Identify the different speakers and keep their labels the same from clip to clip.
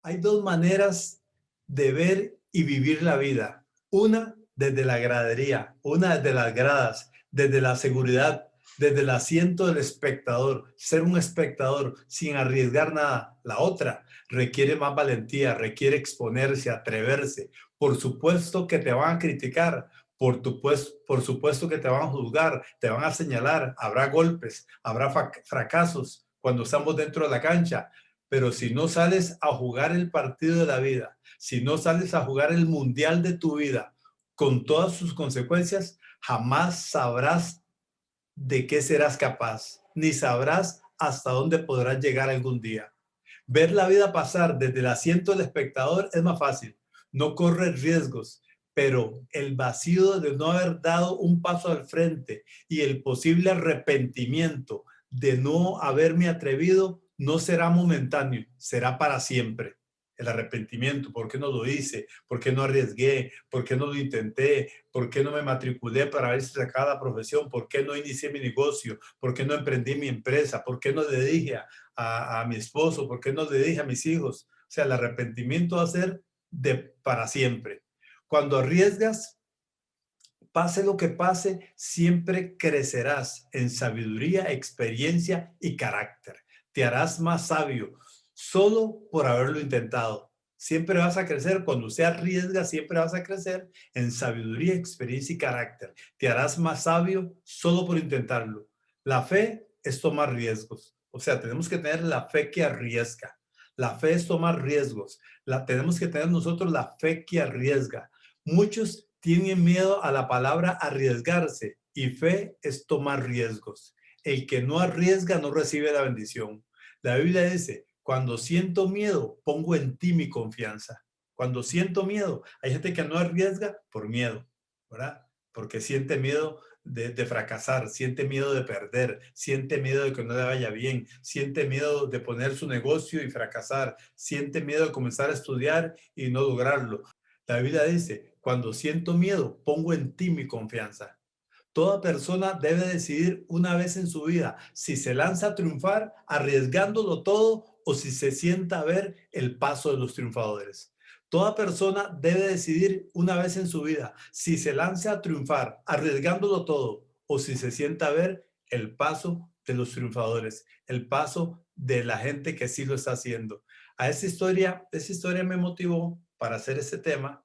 Speaker 1: Hay dos maneras de ver y vivir la vida. Una desde la gradería, una desde las gradas, desde la seguridad, desde el asiento del espectador, ser un espectador sin arriesgar nada. La otra requiere más valentía, requiere exponerse, atreverse. Por supuesto que te van a criticar, por supuesto que te van a juzgar, te van a señalar, habrá golpes, habrá fracasos cuando estamos dentro de la cancha, pero si no sales a jugar el partido de la vida, si no sales a jugar el mundial de tu vida con todas sus consecuencias, jamás sabrás de qué serás capaz, ni sabrás hasta dónde podrás llegar algún día. Ver la vida pasar desde el asiento del espectador es más fácil, no corres riesgos, pero el vacío de no haber dado un paso al frente y el posible arrepentimiento de no haberme atrevido no será momentáneo, será para siempre. El arrepentimiento, ¿por qué no lo hice? ¿Por qué no arriesgué? ¿Por qué no lo intenté? ¿Por qué no me matriculé para ver si sacaba la profesión? ¿Por qué no inicié mi negocio? ¿Por qué no emprendí mi empresa? ¿Por qué no le dije a mi esposo? ¿Por qué no le dije a mis hijos? O sea, el arrepentimiento va a ser para siempre. Cuando arriesgas, pase lo que pase, siempre crecerás en sabiduría, experiencia y carácter. Te harás más sabio solo por haberlo intentado. Siempre vas a crecer, cuando usted arriesga, siempre vas a crecer en sabiduría, experiencia y carácter. Te harás más sabio solo por intentarlo. La fe es tomar riesgos. O sea, tenemos que tener la fe que arriesga. La fe es tomar riesgos. Tenemos que tener nosotros la fe que arriesga. Muchos tienen miedo a la palabra arriesgarse y fe es tomar riesgos. El que no arriesga no recibe la bendición. La Biblia dice, cuando siento miedo, pongo en ti mi confianza. Cuando siento miedo, hay gente que no arriesga por miedo, ¿verdad? Porque siente miedo de fracasar, siente miedo de perder, siente miedo de que no le vaya bien, siente miedo de poner su negocio y fracasar, siente miedo de comenzar a estudiar y no lograrlo. La Biblia dice, cuando siento miedo, pongo en ti mi confianza. Toda persona debe decidir una vez en su vida si se lanza a triunfar arriesgándolo todo o si se sienta a ver el paso de los triunfadores. Toda persona debe decidir una vez en su vida si se lanza a triunfar arriesgándolo todo o si se sienta a ver el paso de los triunfadores, el paso de la gente que sí lo está haciendo. A esa historia me motivó para hacer este tema.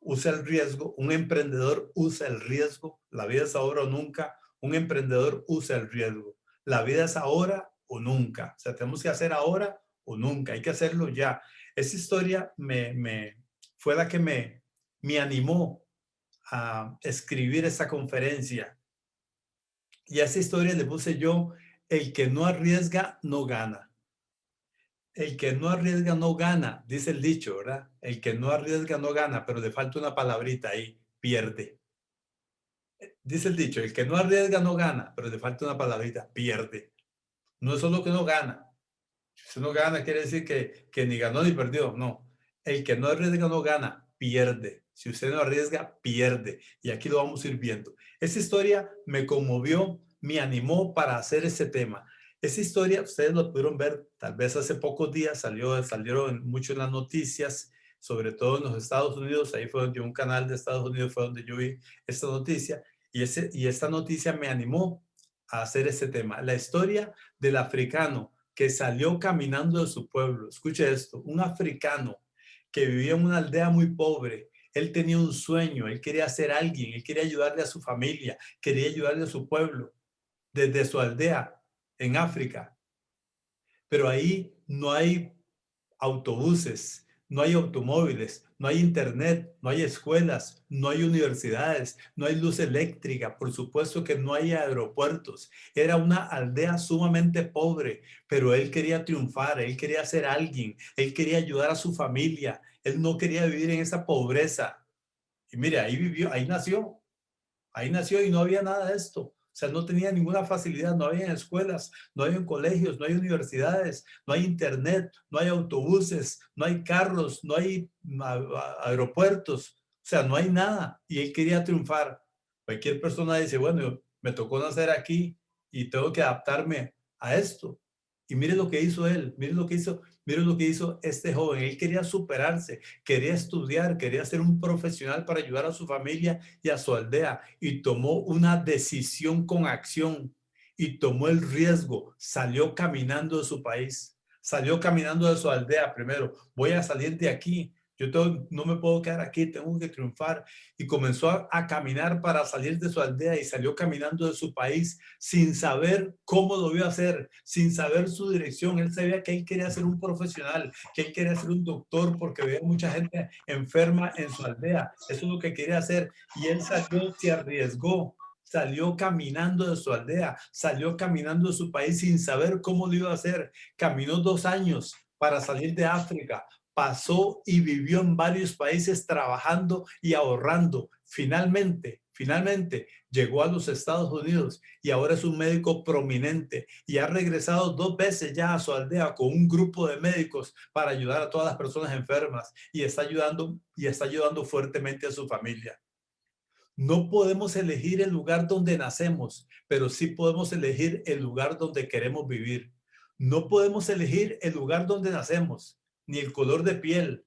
Speaker 1: Usa el riesgo, un emprendedor usa el riesgo, la vida es ahora o nunca, un emprendedor usa el riesgo, la vida es ahora o nunca, o sea, tenemos que hacer ahora o nunca, hay que hacerlo ya. Esa historia fue la que me animó a escribir esta conferencia y a esa historia le puse yo, el que no arriesga no gana. El que no arriesga no gana, dice el dicho, ¿verdad? El que no arriesga no gana, pero le falta una palabrita ahí, pierde. Dice el dicho, el que no arriesga no gana, pero le falta una palabrita, pierde. No es solo que no gana. Si usted no gana, quiere decir que ni ganó ni perdió. No. El que no arriesga no gana, pierde. Si usted no arriesga, pierde. Y aquí lo vamos a ir viendo. Esa historia me conmovió, me animó para hacer ese tema. Esa historia, ustedes lo pudieron ver, tal vez hace pocos días salieron mucho en las noticias, sobre todo en los Estados Unidos. Ahí fue donde un canal de Estados Unidos fue donde yo vi esta noticia. Y esta noticia me animó a hacer ese tema. La historia del africano que salió caminando de su pueblo. Escuche esto, un africano que vivía en una aldea muy pobre. Él tenía un sueño, él quería ser alguien, él quería ayudarle a su familia, quería ayudarle a su pueblo desde su aldea en África. Pero ahí no hay autobuses, no hay automóviles, no hay internet, no hay escuelas, no hay universidades, no hay luz eléctrica, por supuesto que no hay aeropuertos. Era una aldea sumamente pobre, pero él quería triunfar, él quería ser alguien, él quería ayudar a su familia, él no quería vivir en esa pobreza. Y mire, ahí vivió, ahí nació y no había nada de esto. O sea, no tenía ninguna facilidad, no había escuelas, no hay colegios, no hay universidades, no hay internet, no hay autobuses, no hay carros, no hay aeropuertos, o sea, no hay nada. Y él quería triunfar. Cualquier persona dice, bueno, me tocó nacer aquí y tengo que adaptarme a esto. Y mire lo que hizo él, mire lo que hizo este joven. Él quería superarse, quería estudiar, quería ser un profesional para ayudar a su familia y a su aldea. Y tomó una decisión con acción y tomó el riesgo. Salió caminando de su país, salió caminando de su aldea primero. Voy a salir de aquí. No me puedo quedar aquí, tengo que triunfar. Y comenzó a caminar para salir de su aldea y salió caminando de su país sin saber cómo lo iba a hacer, sin saber su dirección. Él sabía que él quería ser un profesional, que él quería ser un doctor porque veía mucha gente enferma en su aldea. Eso es lo que quería hacer. Y él salió, se arriesgó, salió caminando de su aldea, salió caminando de su país sin saber cómo lo iba a hacer. Caminó 2 años para salir de África, pasó y vivió en varios países trabajando y ahorrando. Finalmente llegó a los Estados Unidos y ahora es un médico prominente y ha regresado 2 veces ya a su aldea con un grupo de médicos para ayudar a todas las personas enfermas y está ayudando fuertemente a su familia. No podemos elegir el lugar donde nacemos, pero sí podemos elegir el lugar donde queremos vivir. No podemos elegir el lugar donde nacemos, ni el color de piel,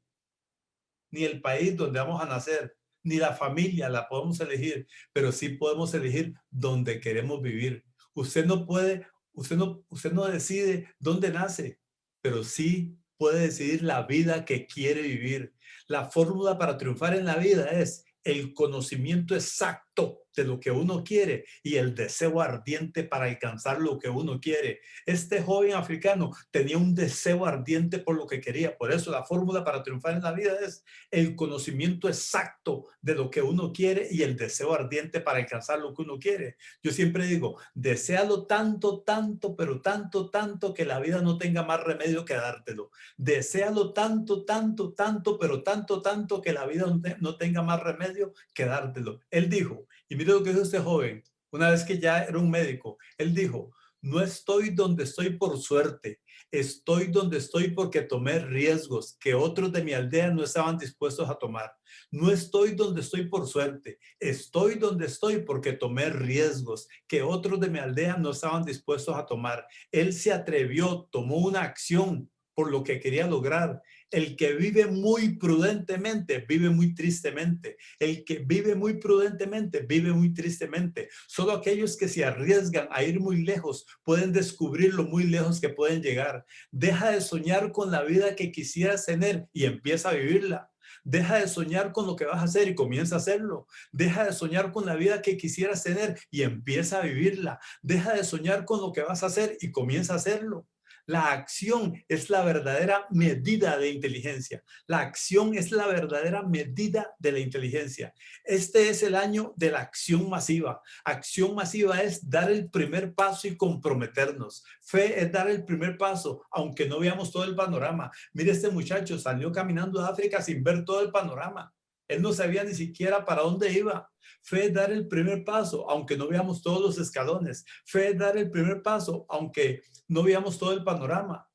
Speaker 1: ni el país donde vamos a nacer, ni la familia la podemos elegir, pero sí podemos elegir donde queremos vivir. Usted no decide dónde nace, pero sí puede decidir la vida que quiere vivir. La fórmula para triunfar en la vida es el conocimiento exacto de lo que uno quiere y el deseo ardiente para alcanzar lo que uno quiere. Este joven africano tenía un deseo ardiente por lo que quería. Por eso la fórmula para triunfar en la vida es el conocimiento exacto de lo que uno quiere y el deseo ardiente para alcanzar lo que uno quiere. Yo siempre digo, deséalo tanto, tanto, pero tanto, tanto que la vida no tenga más remedio que dártelo. Deséalo tanto, tanto, tanto, pero tanto, tanto que la vida no tenga más remedio que dártelo. Él dijo, y mire lo que dijo este joven, una vez que ya era un médico, él dijo, no estoy donde estoy por suerte, estoy donde estoy porque tomé riesgos que otros de mi aldea no estaban dispuestos a tomar. No estoy donde estoy por suerte, estoy donde estoy porque tomé riesgos que otros de mi aldea no estaban dispuestos a tomar. Él se atrevió, tomó una acción por lo que quería lograr. El que vive muy prudentemente, vive muy tristemente. El que vive muy prudentemente, vive muy tristemente. Solo aquellos que se arriesgan a ir muy lejos pueden descubrir lo muy lejos que pueden llegar. Deja de soñar con la vida que quisieras tener y empieza a vivirla. Deja de soñar con lo que vas a hacer y comienza a hacerlo. Deja de soñar con la vida que quisieras tener y empieza a vivirla. Deja de soñar con lo que vas a hacer y comienza a hacerlo. La acción es la verdadera medida de inteligencia. La acción es la verdadera medida de la inteligencia. Este es el año de la acción masiva. Acción masiva es dar el primer paso y comprometernos. Fe es dar el primer paso, aunque no veamos todo el panorama. Mire, este muchacho salió caminando de África sin ver todo el panorama. Él no sabía ni siquiera para dónde iba. Fe es dar el primer paso, aunque no veamos todos los escalones. Fe es dar el primer paso, aunque no veamos todo el panorama.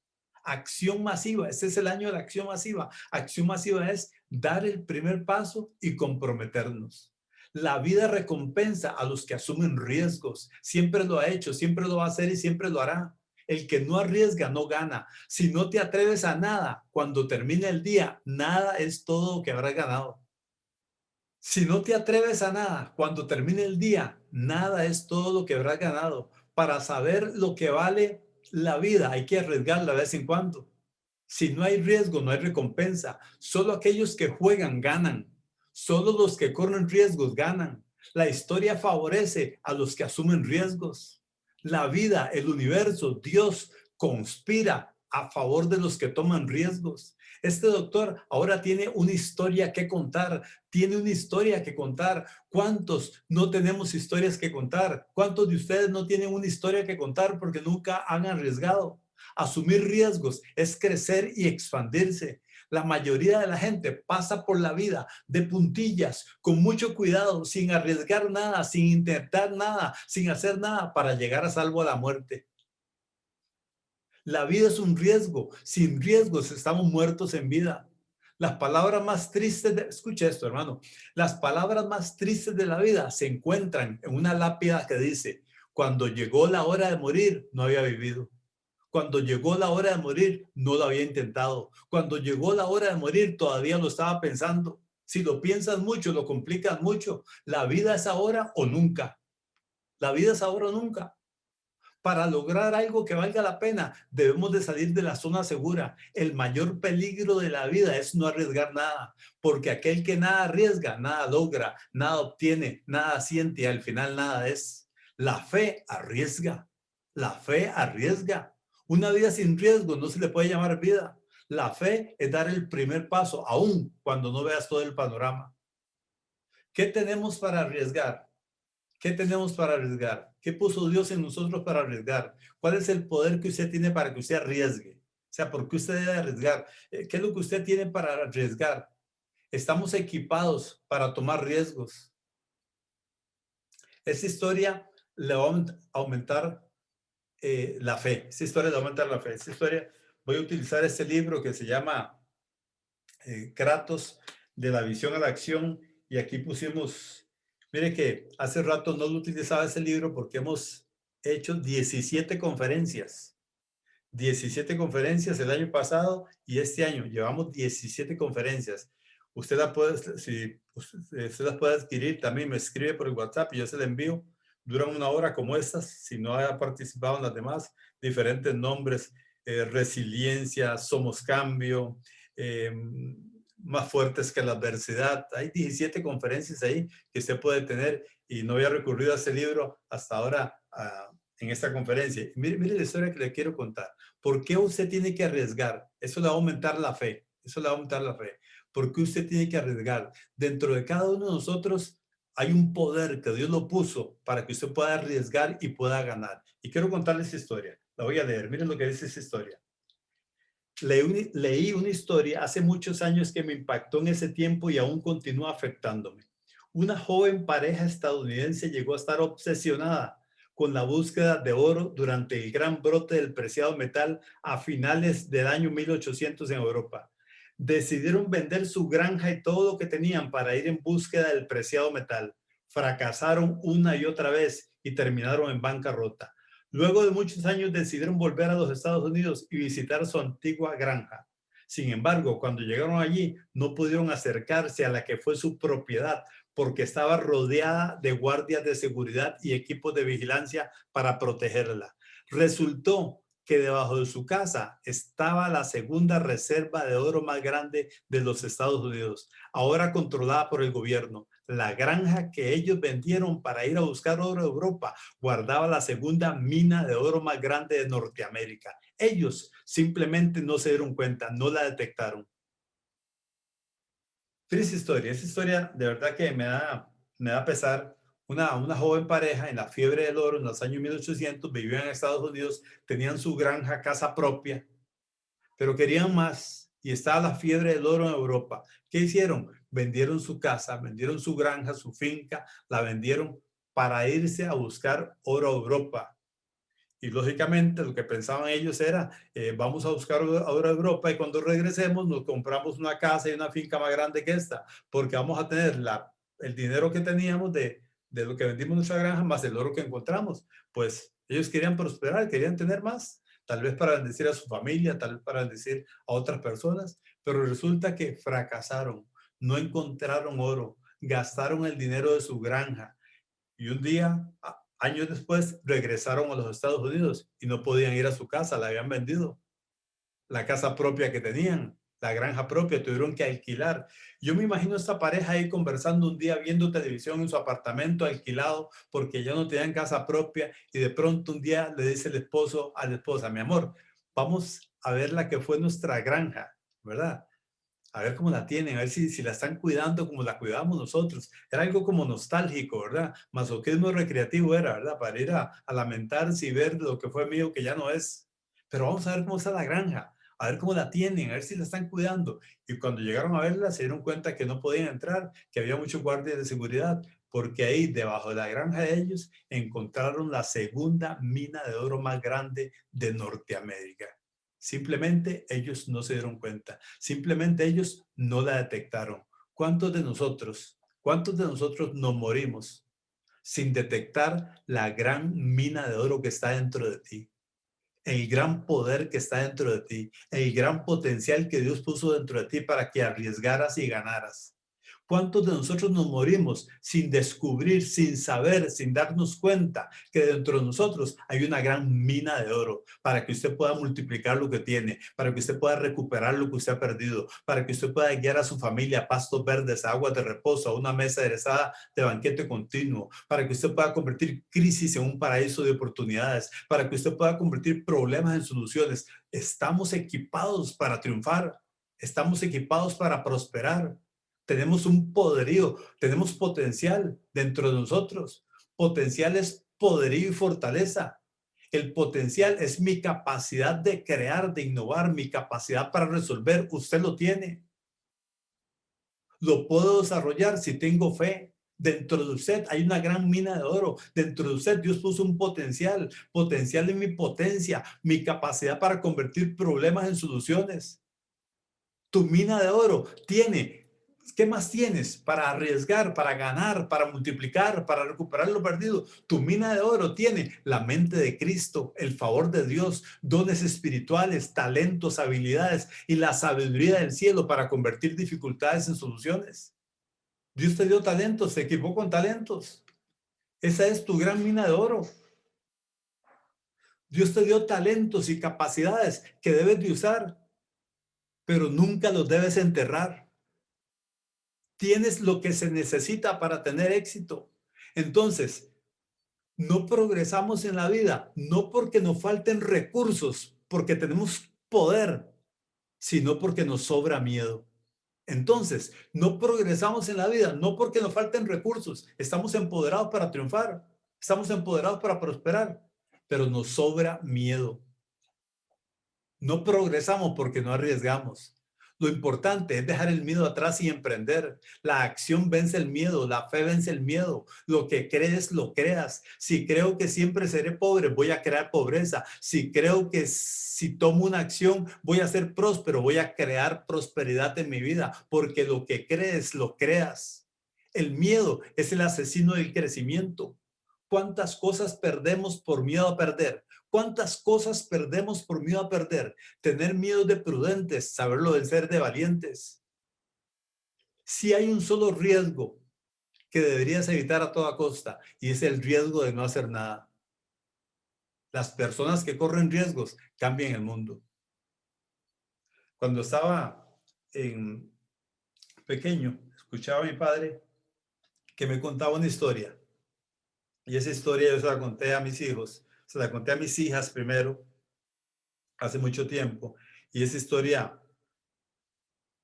Speaker 1: Acción masiva, este es el año de la acción masiva. Acción masiva es dar el primer paso y comprometernos. La vida recompensa a los que asumen riesgos. Siempre lo ha hecho, siempre lo va a hacer y siempre lo hará. El que no arriesga no gana. Si no te atreves a nada, cuando termine el día, nada es todo lo que habrás ganado. Si no te atreves a nada, cuando termine el día, nada es todo lo que habrás ganado. Para saber lo que vale la vida, hay que arriesgarla de vez en cuando. Si no hay riesgo, no hay recompensa. Solo aquellos que juegan ganan. Solo los que corren riesgos ganan. La historia favorece a los que asumen riesgos. La vida, el universo, Dios conspira a favor de los que toman riesgos. Este doctor ahora tiene una historia que contar, tiene una historia que contar. ¿Cuántos no tenemos historias que contar? ¿Cuántos de ustedes no tienen una historia que contar porque nunca han arriesgado? Asumir riesgos es crecer y expandirse. La mayoría de la gente pasa por la vida de puntillas, con mucho cuidado, sin arriesgar nada, sin intentar nada, sin hacer nada para llegar a salvo a la muerte. La vida es un riesgo. Sin riesgos estamos muertos en vida. Las palabras más tristes, escucha esto, hermano, las palabras más tristes de la vida se encuentran en una lápida que dice, cuando llegó la hora de morir, no había vivido. Cuando llegó la hora de morir, no lo había intentado. Cuando llegó la hora de morir, todavía lo estaba pensando. Si lo piensas mucho, lo complicas mucho. La vida es ahora o nunca. La vida es ahora o nunca. Para lograr algo que valga la pena, debemos de salir de la zona segura. El mayor peligro de la vida es no arriesgar nada, porque aquel que nada arriesga, nada logra, nada obtiene, nada siente y al final nada es. La fe arriesga. La fe arriesga. Una vida sin riesgo no se le puede llamar vida. La fe es dar el primer paso, aun cuando no veas todo el panorama. ¿Qué tenemos para arriesgar? ¿Qué tenemos para arriesgar? ¿Qué puso Dios en nosotros para arriesgar? ¿Cuál es el poder que usted tiene para que usted arriesgue? O sea, ¿por qué usted debe arriesgar? ¿Qué es lo que usted tiene para arriesgar? Estamos equipados para tomar riesgos. Esta historia le va a aumentar la fe. Esta historia le va a aumentar la fe. Esta historia, voy a utilizar este libro que se llama Kratos, de la visión a la acción. Y aquí pusimos, mire que hace rato no lo utilizaba ese libro porque hemos hecho 17 conferencias. 17 conferencias el año pasado y este año llevamos 17 conferencias. Usted la puede, si usted las puede adquirir, también me escribe por el WhatsApp y yo se la envío. Duran una hora como estas, si no haya participado en las demás, diferentes nombres, resiliencia, somos cambio, eh, más fuertes que la adversidad. Hay 17 conferencias ahí que usted puede tener y no había recurrido a ese libro hasta ahora en esta conferencia. Mire, mire la historia que le quiero contar. ¿Por qué usted tiene que arriesgar? Eso le va a aumentar la fe. Eso le va a aumentar la fe. ¿Por qué usted tiene que arriesgar? Dentro de cada uno de nosotros hay un poder que Dios lo puso para que usted pueda arriesgar y pueda ganar. Y quiero contarles esta historia. La voy a leer. Miren lo que dice esa historia. Leí una historia hace muchos años que me impactó en ese tiempo y aún continúa afectándome. Una joven pareja estadounidense llegó a estar obsesionada con la búsqueda de oro durante el gran brote del preciado metal a finales del año 1800 en Europa. Decidieron vender su granja y todo lo que tenían para ir en búsqueda del preciado metal. Fracasaron una y otra vez y terminaron en bancarrota. Luego de muchos años decidieron volver a los Estados Unidos y visitar su antigua granja. Sin embargo, cuando llegaron allí, no pudieron acercarse a la que fue su propiedad porque estaba rodeada de guardias de seguridad y equipos de vigilancia para protegerla. Resultó que debajo de su casa estaba la segunda reserva de oro más grande de los Estados Unidos, ahora controlada por el gobierno. La granja que ellos vendieron para ir a buscar oro a Europa guardaba la segunda mina de oro más grande de Norteamérica. Ellos simplemente no se dieron cuenta, no la detectaron. Triste historia, esa historia de verdad que me da pesar. Una joven pareja en la fiebre del oro en los años 1800 vivían en Estados Unidos, tenían su granja, casa propia, pero querían más y estaba la fiebre del oro en Europa. ¿Qué hicieron? Vendieron su casa, vendieron su granja, su finca, la vendieron para irse a buscar oro a Europa. Y lógicamente lo que pensaban ellos era, vamos a buscar ahora Europa y cuando regresemos nos compramos una casa y una finca más grande que esta, porque vamos a tener el dinero que teníamos de lo que vendimos nuestra granja más el oro que encontramos. Pues ellos querían prosperar, querían tener más, tal vez para bendecir a su familia, tal vez para bendecir a otras personas, pero resulta que fracasaron, no encontraron oro, gastaron el dinero de su granja y un día, años después, regresaron a los Estados Unidos y no podían ir a su casa, la habían vendido. La casa propia que tenían, la granja propia, tuvieron que alquilar. Yo me imagino a esta pareja ahí conversando un día, viendo televisión en su apartamento alquilado porque ya no tenían casa propia y de pronto un día le dice el esposo a la esposa, mi amor, vamos a ver la que fue nuestra granja, ¿verdad? A ver cómo la tienen, a ver si la están cuidando como la cuidamos nosotros. Era algo como nostálgico, ¿verdad? Masoquismo recreativo era, ¿verdad? Para ir a lamentarse y ver lo que fue mío que ya no es. Pero vamos a ver cómo está la granja, a ver cómo la tienen, a ver si la están cuidando. Y cuando llegaron a verla, se dieron cuenta que no podían entrar, que había muchos guardias de seguridad, porque ahí, debajo de la granja de ellos, encontraron la segunda mina de oro más grande de Norteamérica. Simplemente ellos no se dieron cuenta. Simplemente ellos no la detectaron. Cuántos de nosotros nos morimos sin detectar la gran mina de oro que está dentro de ti? el gran poder que está dentro de ti, el gran potencial que Dios puso dentro de ti para que arriesgaras y ganaras. ¿Cuántos de nosotros nos morimos sin descubrir, sin saber, sin darnos cuenta que dentro de nosotros hay una gran mina de oro para que usted pueda multiplicar lo que tiene, para que usted pueda recuperar lo que usted ha perdido, para que usted pueda guiar a su familia a pastos verdes, a aguas de reposo, a una mesa aderezada de banquete continuo, para que usted pueda convertir crisis en un paraíso de oportunidades, para que usted pueda convertir problemas en soluciones? Estamos equipados para triunfar, estamos equipados para prosperar. Tenemos un poderío, tenemos potencial dentro de nosotros. Potencial es poderío y fortaleza. El potencial es mi capacidad de crear, de innovar, mi capacidad para resolver. Usted lo tiene. Lo puedo desarrollar si tengo fe. Dentro de usted hay una gran mina de oro. Dentro de usted Dios puso un potencial. Potencial en mi potencia, mi capacidad para convertir problemas en soluciones. Tu mina de oro tiene. ¿Qué más tienes para arriesgar, para ganar, para multiplicar, para recuperar lo perdido? Tu mina de oro tiene la mente de Cristo, el favor de Dios, dones espirituales, talentos, habilidades y la sabiduría del cielo para convertir dificultades en soluciones. Dios te dio talentos, te equipó con talentos. Esa es tu gran mina de oro. Dios te dio talentos y capacidades que debes de usar, pero nunca los debes enterrar. Tienes lo que se necesita para tener éxito. Entonces, no progresamos en la vida, no porque nos falten recursos, porque tenemos poder, sino porque nos sobra miedo. Entonces, no progresamos en la vida, no porque nos falten recursos, estamos empoderados para triunfar, estamos empoderados para prosperar, pero nos sobra miedo. No progresamos porque no arriesgamos. Lo importante es dejar el miedo atrás y emprender. La acción vence el miedo, la fe vence el miedo. Lo que crees, lo creas. Si creo que siempre seré pobre, voy a crear pobreza. Si creo que si tomo una acción, voy a ser próspero, voy a crear prosperidad en mi vida, porque lo que crees, lo creas. El miedo es el asesino del crecimiento. ¿Cuántas cosas perdemos por miedo a perder? ¿Cuántas cosas perdemos por miedo a perder? Tener miedo de prudentes, saberlo vencer de valientes. Si hay un solo riesgo que deberías evitar a toda costa, y es el riesgo de no hacer nada. Las personas que corren riesgos cambian el mundo. Cuando estaba en pequeño, escuchaba a mi padre que me contaba una historia. Y esa historia yo se la conté a mis hijos, se la conté a mis hijas primero, hace mucho tiempo. Y esa historia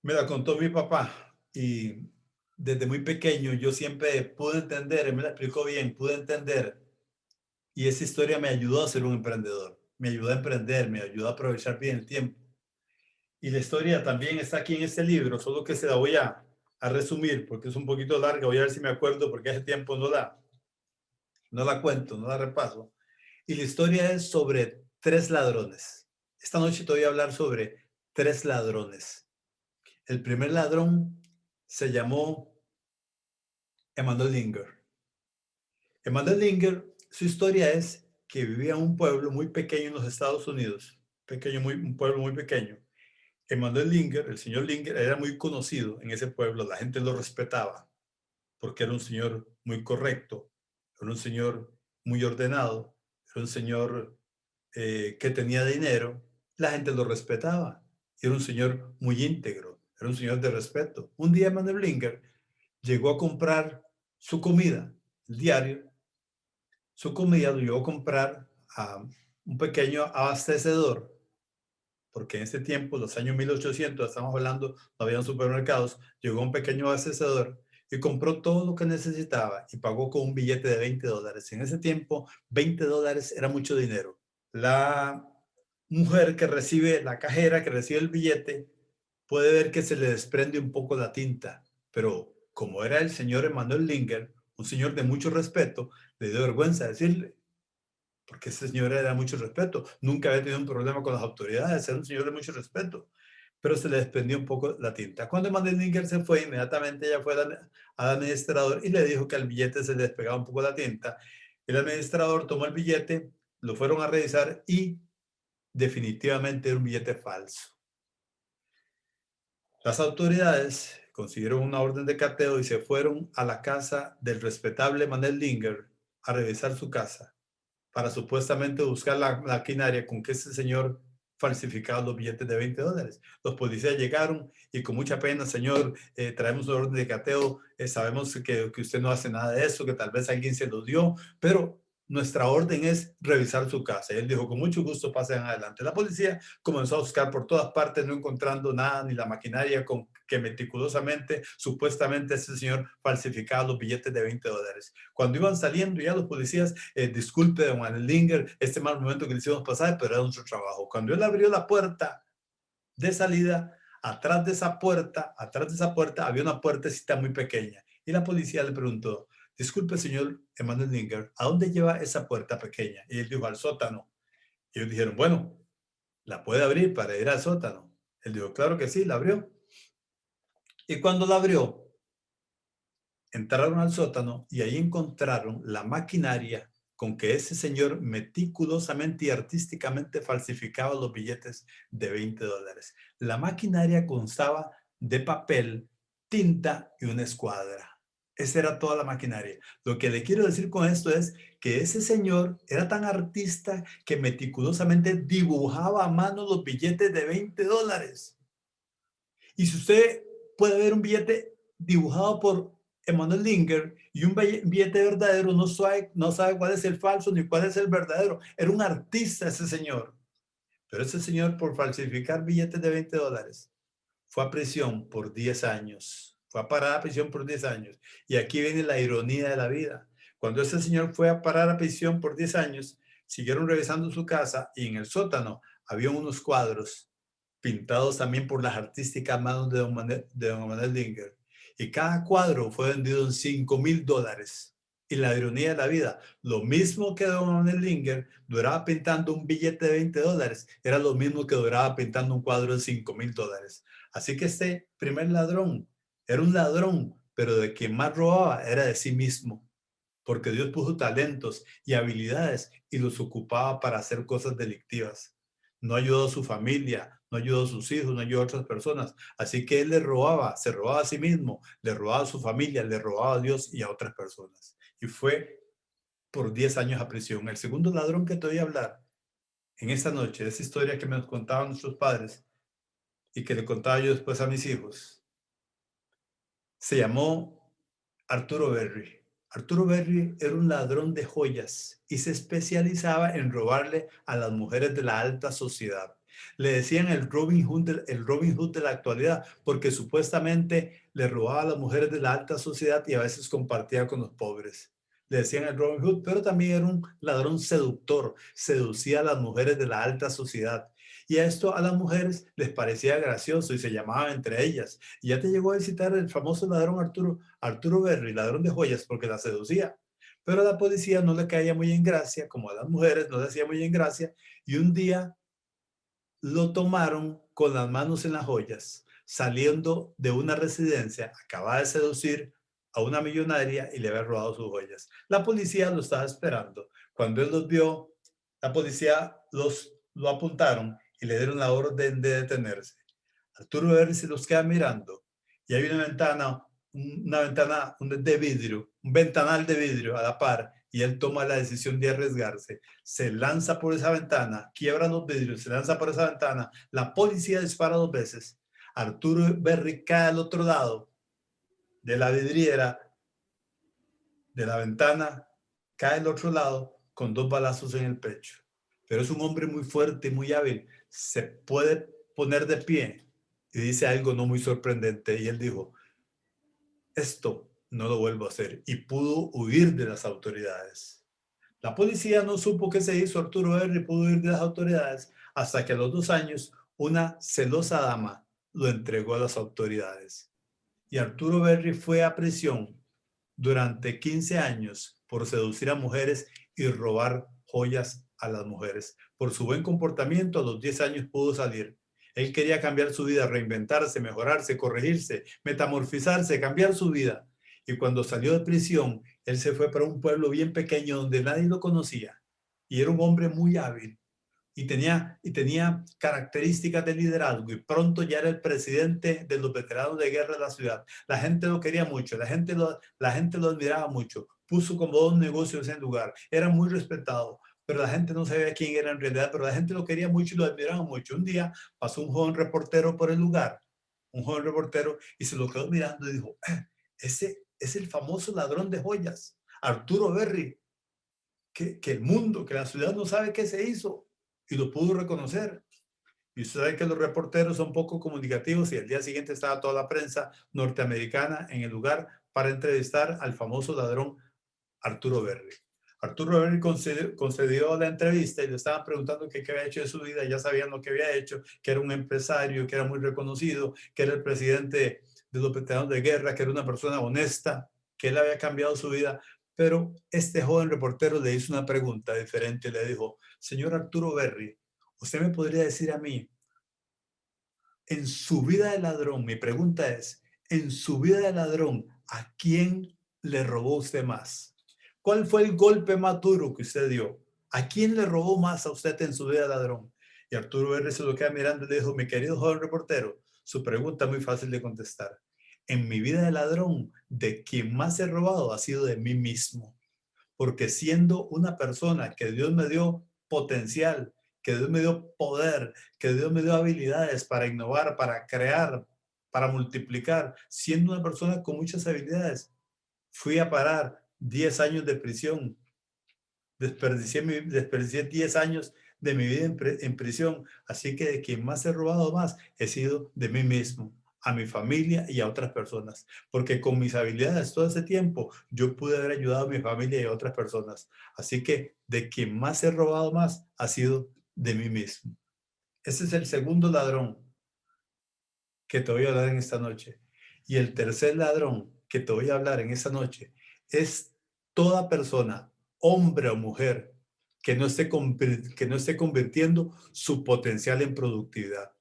Speaker 1: me la contó mi papá y desde muy pequeño yo siempre pude entender, él me la explicó bien, pude entender y esa historia me ayudó a ser un emprendedor, me ayudó a emprender, me ayudó a aprovechar bien el tiempo. Y la historia también está aquí en este libro, solo que se la voy a resumir porque es un poquito larga, voy a ver si me acuerdo porque hace tiempo no la cuento, no la repaso. Y la historia es sobre tres ladrones. Esta noche te voy a hablar sobre tres ladrones. El primer ladrón se llamó Emanuel Linger. Emanuel Linger, su historia es que vivía en un pueblo muy pequeño en los Estados Unidos, un pueblo muy pequeño. Emanuel Linger, el señor Linger, era muy conocido en ese pueblo, la gente lo respetaba porque era un señor muy correcto, era un señor muy ordenado, era un señor que tenía dinero, la gente lo respetaba, era un señor muy íntegro, era un señor de respeto. Un día Emanuel Linger llegó a comprar su comida, el diario, su comida lo llevó a comprar a un pequeño abastecedor, porque en ese tiempo, los años 1800, estamos hablando, no había supermercados, llegó a un pequeño abastecedor y compró todo lo que necesitaba y pagó con un billete de $20. En ese tiempo, $20 era mucho dinero. La mujer que recibe, la cajera que recibe el billete, puede ver que se le desprende un poco la tinta, pero como era el señor Emanuel Linger, un señor de mucho respeto, le dio vergüenza decirle, porque ese señor era de mucho respeto, nunca había tenido un problema con las autoridades, era un señor de mucho respeto, pero se le desprendió un poco la tinta. Cuando Emanuel Linger se fue, inmediatamente ella fue al administrador y le dijo que al billete se le despegaba un poco la tinta. El administrador tomó el billete, lo fueron a revisar y definitivamente era un billete falso. Las autoridades consiguieron una orden de cateo y se fueron a la casa del respetable Manuel Linger a revisar su casa para supuestamente buscar la maquinaria con que ese señor falsificaba los billetes de $20. Los policías llegaron y con mucha pena, señor, traemos una orden de cateo, sabemos que usted no hace nada de eso, que tal vez alguien se lo dio, pero nuestra orden es revisar su casa. Y él dijo, con mucho gusto, pasen adelante. La policía comenzó a buscar por todas partes, no encontrando nada, ni la maquinaria con que meticulosamente, supuestamente, ese señor falsificaba los billetes de $20. Cuando iban saliendo ya los policías, disculpe, don Manuel Linger, este mal momento que le hicimos pasar, pero era nuestro trabajo. Cuando él abrió la puerta de salida, atrás de esa puerta, había una puertecita muy pequeña. Y la policía le preguntó, disculpe, señor Emanuel Linger, ¿a dónde lleva esa puerta pequeña? Y él dijo, al sótano. Y ellos dijeron, bueno, ¿la puede abrir para ir al sótano? Él dijo, claro que sí, la abrió. Y cuando la abrió, entraron al sótano y ahí encontraron la maquinaria con que ese señor meticulosamente y artísticamente falsificaba los billetes de $20. La maquinaria constaba de papel, tinta y una escuadra. Esa era toda la maquinaria. Lo que le quiero decir con esto es que ese señor era tan artista que meticulosamente dibujaba a mano los billetes de $20. Y si usted puede ver un billete dibujado por Emanuel Linger y un billete verdadero, no sabe cuál es el falso ni cuál es el verdadero. Era un artista ese señor. Pero ese señor, por falsificar billetes de $20, fue a prisión por 10 años. Fue a parar a prisión por 10 años. Y aquí viene la ironía de la vida. Cuando ese señor fue a parar a prisión por 10 años, siguieron revisando su casa y en el sótano había unos cuadros pintados también por las artísticas manos de don Manuel Linger. Y cada cuadro fue vendido en $5,000. Y la ironía de la vida, lo mismo que don Manuel Linger duraba pintando un billete de $20, era lo mismo que duraba pintando un cuadro de $5,000. Así que este primer ladrón era un ladrón, pero de quien más robaba era de sí mismo, porque Dios puso talentos y habilidades y los ocupaba para hacer cosas delictivas. No ayudó a su familia, no ayudó a sus hijos, no ayudó a otras personas. Así que él le robaba, se robaba a sí mismo, le robaba a su familia, le robaba a Dios y a otras personas. Y fue por 10 años a prisión. El segundo ladrón que te voy a hablar en esta noche, esa historia que me contaban nuestros padres y que le contaba yo después a mis hijos, se llamó Arturo Berry. Arturo Berry era un ladrón de joyas y se especializaba en robarle a las mujeres de la alta sociedad. Le decían el Robin Hood de la actualidad porque supuestamente le robaba a las mujeres de la alta sociedad y a veces compartía con los pobres. Le decían el Robin Hood, pero también era un ladrón seductor, seducía a las mujeres de la alta sociedad. Y a esto a las mujeres les parecía gracioso y se llamaban entre ellas. Y ya te llegó a visitar el famoso ladrón Arturo Berry, ladrón de joyas, porque la seducía. Pero a la policía no le caía muy en gracia, como a las mujeres no le hacía muy en gracia, y un día lo tomaron con las manos en las joyas, saliendo de una residencia, acababa de seducir a una millonaria y le había robado sus joyas. La policía lo estaba esperando. Cuando él los vio, la policía lo apuntaron y le dieron la orden de detenerse. Arturo Berry se los queda mirando y hay una ventana de vidrio, un ventanal de vidrio a la par, y él toma la decisión de arriesgarse. Se lanza por esa ventana, quiebra los vidrios, se lanza por esa ventana, la policía dispara 2 veces. Arturo Berry cae al otro lado de la vidriera, de la ventana, cae al otro lado con 2 balazos en el pecho. Pero es un hombre muy fuerte y muy hábil. Se puede poner de pie y dice algo no muy sorprendente. Y él dijo, esto no lo vuelvo a hacer. Y pudo huir de las autoridades. La policía no supo qué se hizo. Arturo Berry pudo huir de las autoridades hasta que a los 2 años una celosa dama lo entregó a las autoridades. Y Arturo Berry fue a prisión durante 15 años por seducir a mujeres y robar joyas a las mujeres. Por su buen comportamiento, a los 10 años pudo salir. Él quería cambiar su vida, reinventarse, mejorarse, corregirse, metamorfizarse, cambiar su vida. Y cuando salió de prisión, él se fue para un pueblo bien pequeño donde nadie lo conocía. Y era un hombre muy hábil, y tenía características de liderazgo y pronto ya era el presidente de los veteranos de guerra de la ciudad. La gente lo quería mucho, la gente lo admiraba mucho, puso como dos negocios en lugar, era muy respetado, pero la gente no sabía quién era en realidad, pero la gente lo quería mucho y lo admiraba mucho. Un día pasó un joven reportero por el lugar, un joven reportero, y se lo quedó mirando y dijo, ese es el famoso ladrón de joyas, Arturo Berry, que el mundo, que la ciudad no sabe qué se hizo, y lo pudo reconocer. Y usted sabe que los reporteros son poco comunicativos y al día siguiente estaba toda la prensa norteamericana en el lugar para entrevistar al famoso ladrón Arturo Berry. Arturo Berry concedió la entrevista y le estaban preguntando qué había hecho de su vida. Ya sabían lo que había hecho, que era un empresario, que era muy reconocido, que era el presidente de los veteranos de guerra, que era una persona honesta, que él había cambiado su vida. Pero este joven reportero le hizo una pregunta diferente. Le dijo, señor Arturo Berry, ¿usted me podría decir a mí, en su vida de ladrón, mi pregunta es, en su vida de ladrón, ¿a quién le robó usted más? ¿Cuál fue el golpe más duro que usted dio? ¿A quién le robó más a usted en su vida de ladrón? Y Arturo R. se lo queda mirando y le dijo, mi querido joven reportero, su pregunta es muy fácil de contestar. En mi vida de ladrón, de quien más he robado ha sido de mí mismo. Porque siendo una persona que Dios me dio potencial, que Dios me dio poder, que Dios me dio habilidades para innovar, para crear, para multiplicar, siendo una persona con muchas habilidades, fui a parar 10 años de prisión, desperdicié 10 años de mi vida en prisión, así que de quien más he robado más he sido de mí mismo, a mi familia y a otras personas, porque con mis habilidades todo ese tiempo yo pude haber ayudado a mi familia y a otras personas, así que de quien más he robado más ha sido de mí mismo. Ese es el segundo ladrón que te voy a hablar en esta noche. Y el tercer ladrón que te voy a hablar en esta noche es toda persona, hombre o mujer, que no esté convirtiendo su potencial en productividad.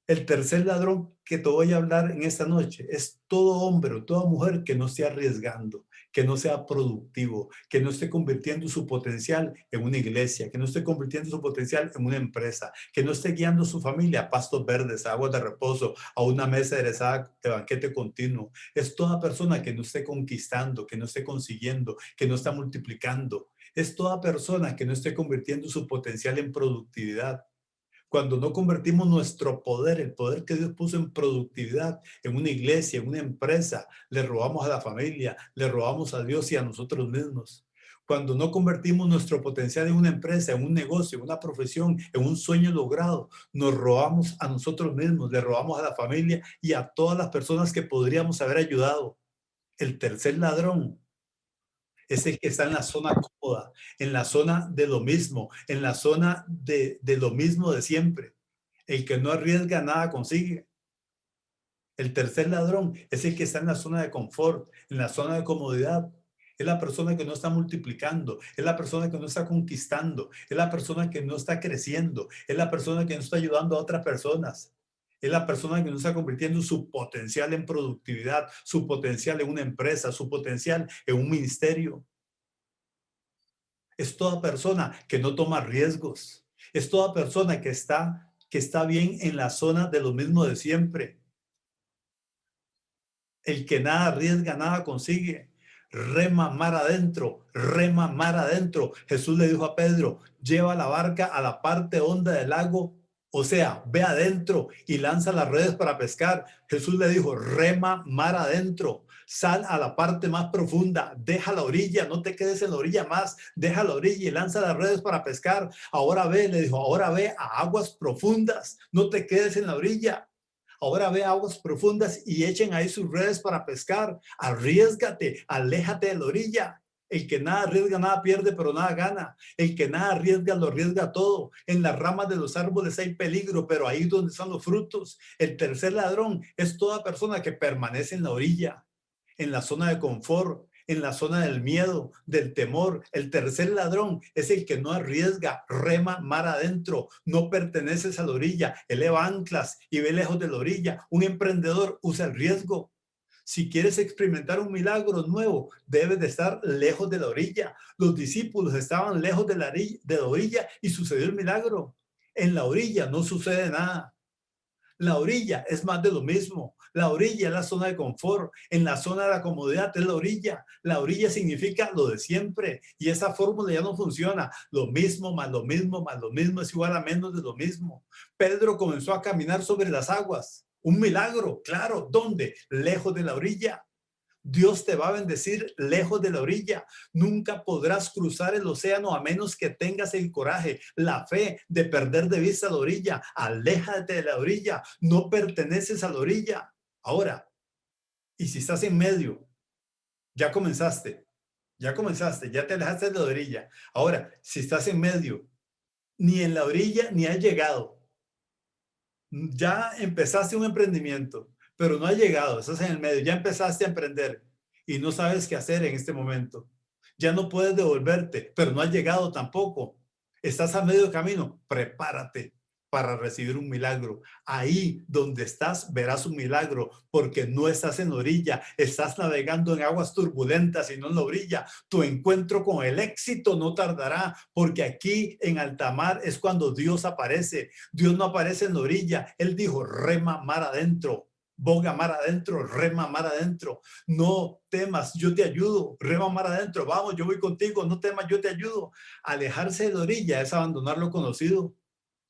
Speaker 1: El tercer ladrón que te voy a hablar en esta noche es todo hombre o toda mujer que no esté arriesgando, que no sea productivo, que no esté convirtiendo su potencial en una iglesia, que no esté convirtiendo su potencial en una empresa, que no esté guiando a su familia a pastos verdes, a aguas de reposo, a una mesa aderezada de banquete continuo. Es toda persona que no esté conquistando, que no esté consiguiendo, que no está multiplicando. Es toda persona que no esté convirtiendo su potencial en productividad. Cuando no convertimos nuestro poder, el poder que Dios puso en productividad, en una iglesia, en una empresa, le robamos a la familia, le robamos a Dios y a nosotros mismos. Cuando no convertimos nuestro potencial en una empresa, en un negocio, en una profesión, en un sueño logrado, nos robamos a nosotros mismos, le robamos a la familia y a todas las personas que podríamos haber ayudado. El tercer ladrón es el que está en la zona cómoda, en la zona de lo mismo, en la zona de lo mismo de siempre. El que no arriesga nada consigue. El tercer ladrón es el que está en la zona de confort, en la zona de comodidad. Es la persona que no está multiplicando, es la persona que no está conquistando, es la persona que no está creciendo, es la persona que no está ayudando a otras personas. Es la persona que no está convirtiendo su potencial en productividad, su potencial en una empresa, su potencial en un ministerio. Es toda persona que no toma riesgos. Es toda persona que está bien en la zona de lo mismo de siempre. El que nada arriesga, nada consigue. Rema mar adentro, rema mar adentro. Jesús le dijo a Pedro, lleva la barca a la parte honda del lago, o sea, ve adentro y lanza las redes para pescar. Jesús le dijo, rema mar adentro, sal a la parte más profunda, deja la orilla, no te quedes en la orilla más, deja la orilla y lanza las redes para pescar. Ahora ve, le dijo, ahora ve a aguas profundas, no te quedes en la orilla. Ahora ve aguas profundas y echen ahí sus redes para pescar. Arriésgate, aléjate de la orilla. El que nada arriesga, nada pierde, pero nada gana. El que nada arriesga, lo arriesga todo. En las ramas de los árboles hay peligro, pero ahí es donde están los frutos. El tercer ladrón es toda persona que permanece en la orilla, en la zona de confort, en la zona del miedo, del temor. El tercer ladrón es el que no arriesga, rema mar adentro, no perteneces a la orilla, eleva anclas y ve lejos de la orilla. Un emprendedor usa el riesgo. Si quieres experimentar un milagro nuevo, debes de estar lejos de la orilla. Los discípulos estaban lejos de la orilla y sucedió el milagro. En la orilla no sucede nada. La orilla es más de lo mismo. La orilla es la zona de confort. En la zona de la comodidad es la orilla. La orilla significa lo de siempre. Y esa fórmula ya no funciona. Lo mismo, más lo mismo, más lo mismo es igual a menos de lo mismo. Pedro comenzó a caminar sobre las aguas. Un milagro, claro. ¿Dónde? Lejos de la orilla. Dios te va a bendecir lejos de la orilla. Nunca podrás cruzar el océano a menos que tengas el coraje, la fe de perder de vista la orilla. Aléjate de la orilla. No perteneces a la orilla. Ahora, y si estás en medio, ya comenzaste, ya te alejaste de la orilla. Ahora, si estás en medio, ni en la orilla ni has llegado. Ya empezaste un emprendimiento, pero no has llegado, estás en el medio, ya empezaste a emprender y no sabes qué hacer en este momento. Ya no puedes devolverte, pero no has llegado tampoco. Estás a medio camino, prepárate para recibir un milagro. Ahí donde estás verás un milagro porque no estás en orilla, estás navegando en aguas turbulentas y no en la orilla. Tu encuentro con el éxito no tardará porque aquí en alta mar es cuando Dios aparece. Dios no aparece en la orilla. Él dijo, rema mar adentro. Boga mar adentro, rema mar adentro. No temas, yo te ayudo. Rema mar adentro, vamos, yo voy contigo. No temas, yo te ayudo. Alejarse de la orilla es abandonar lo conocido.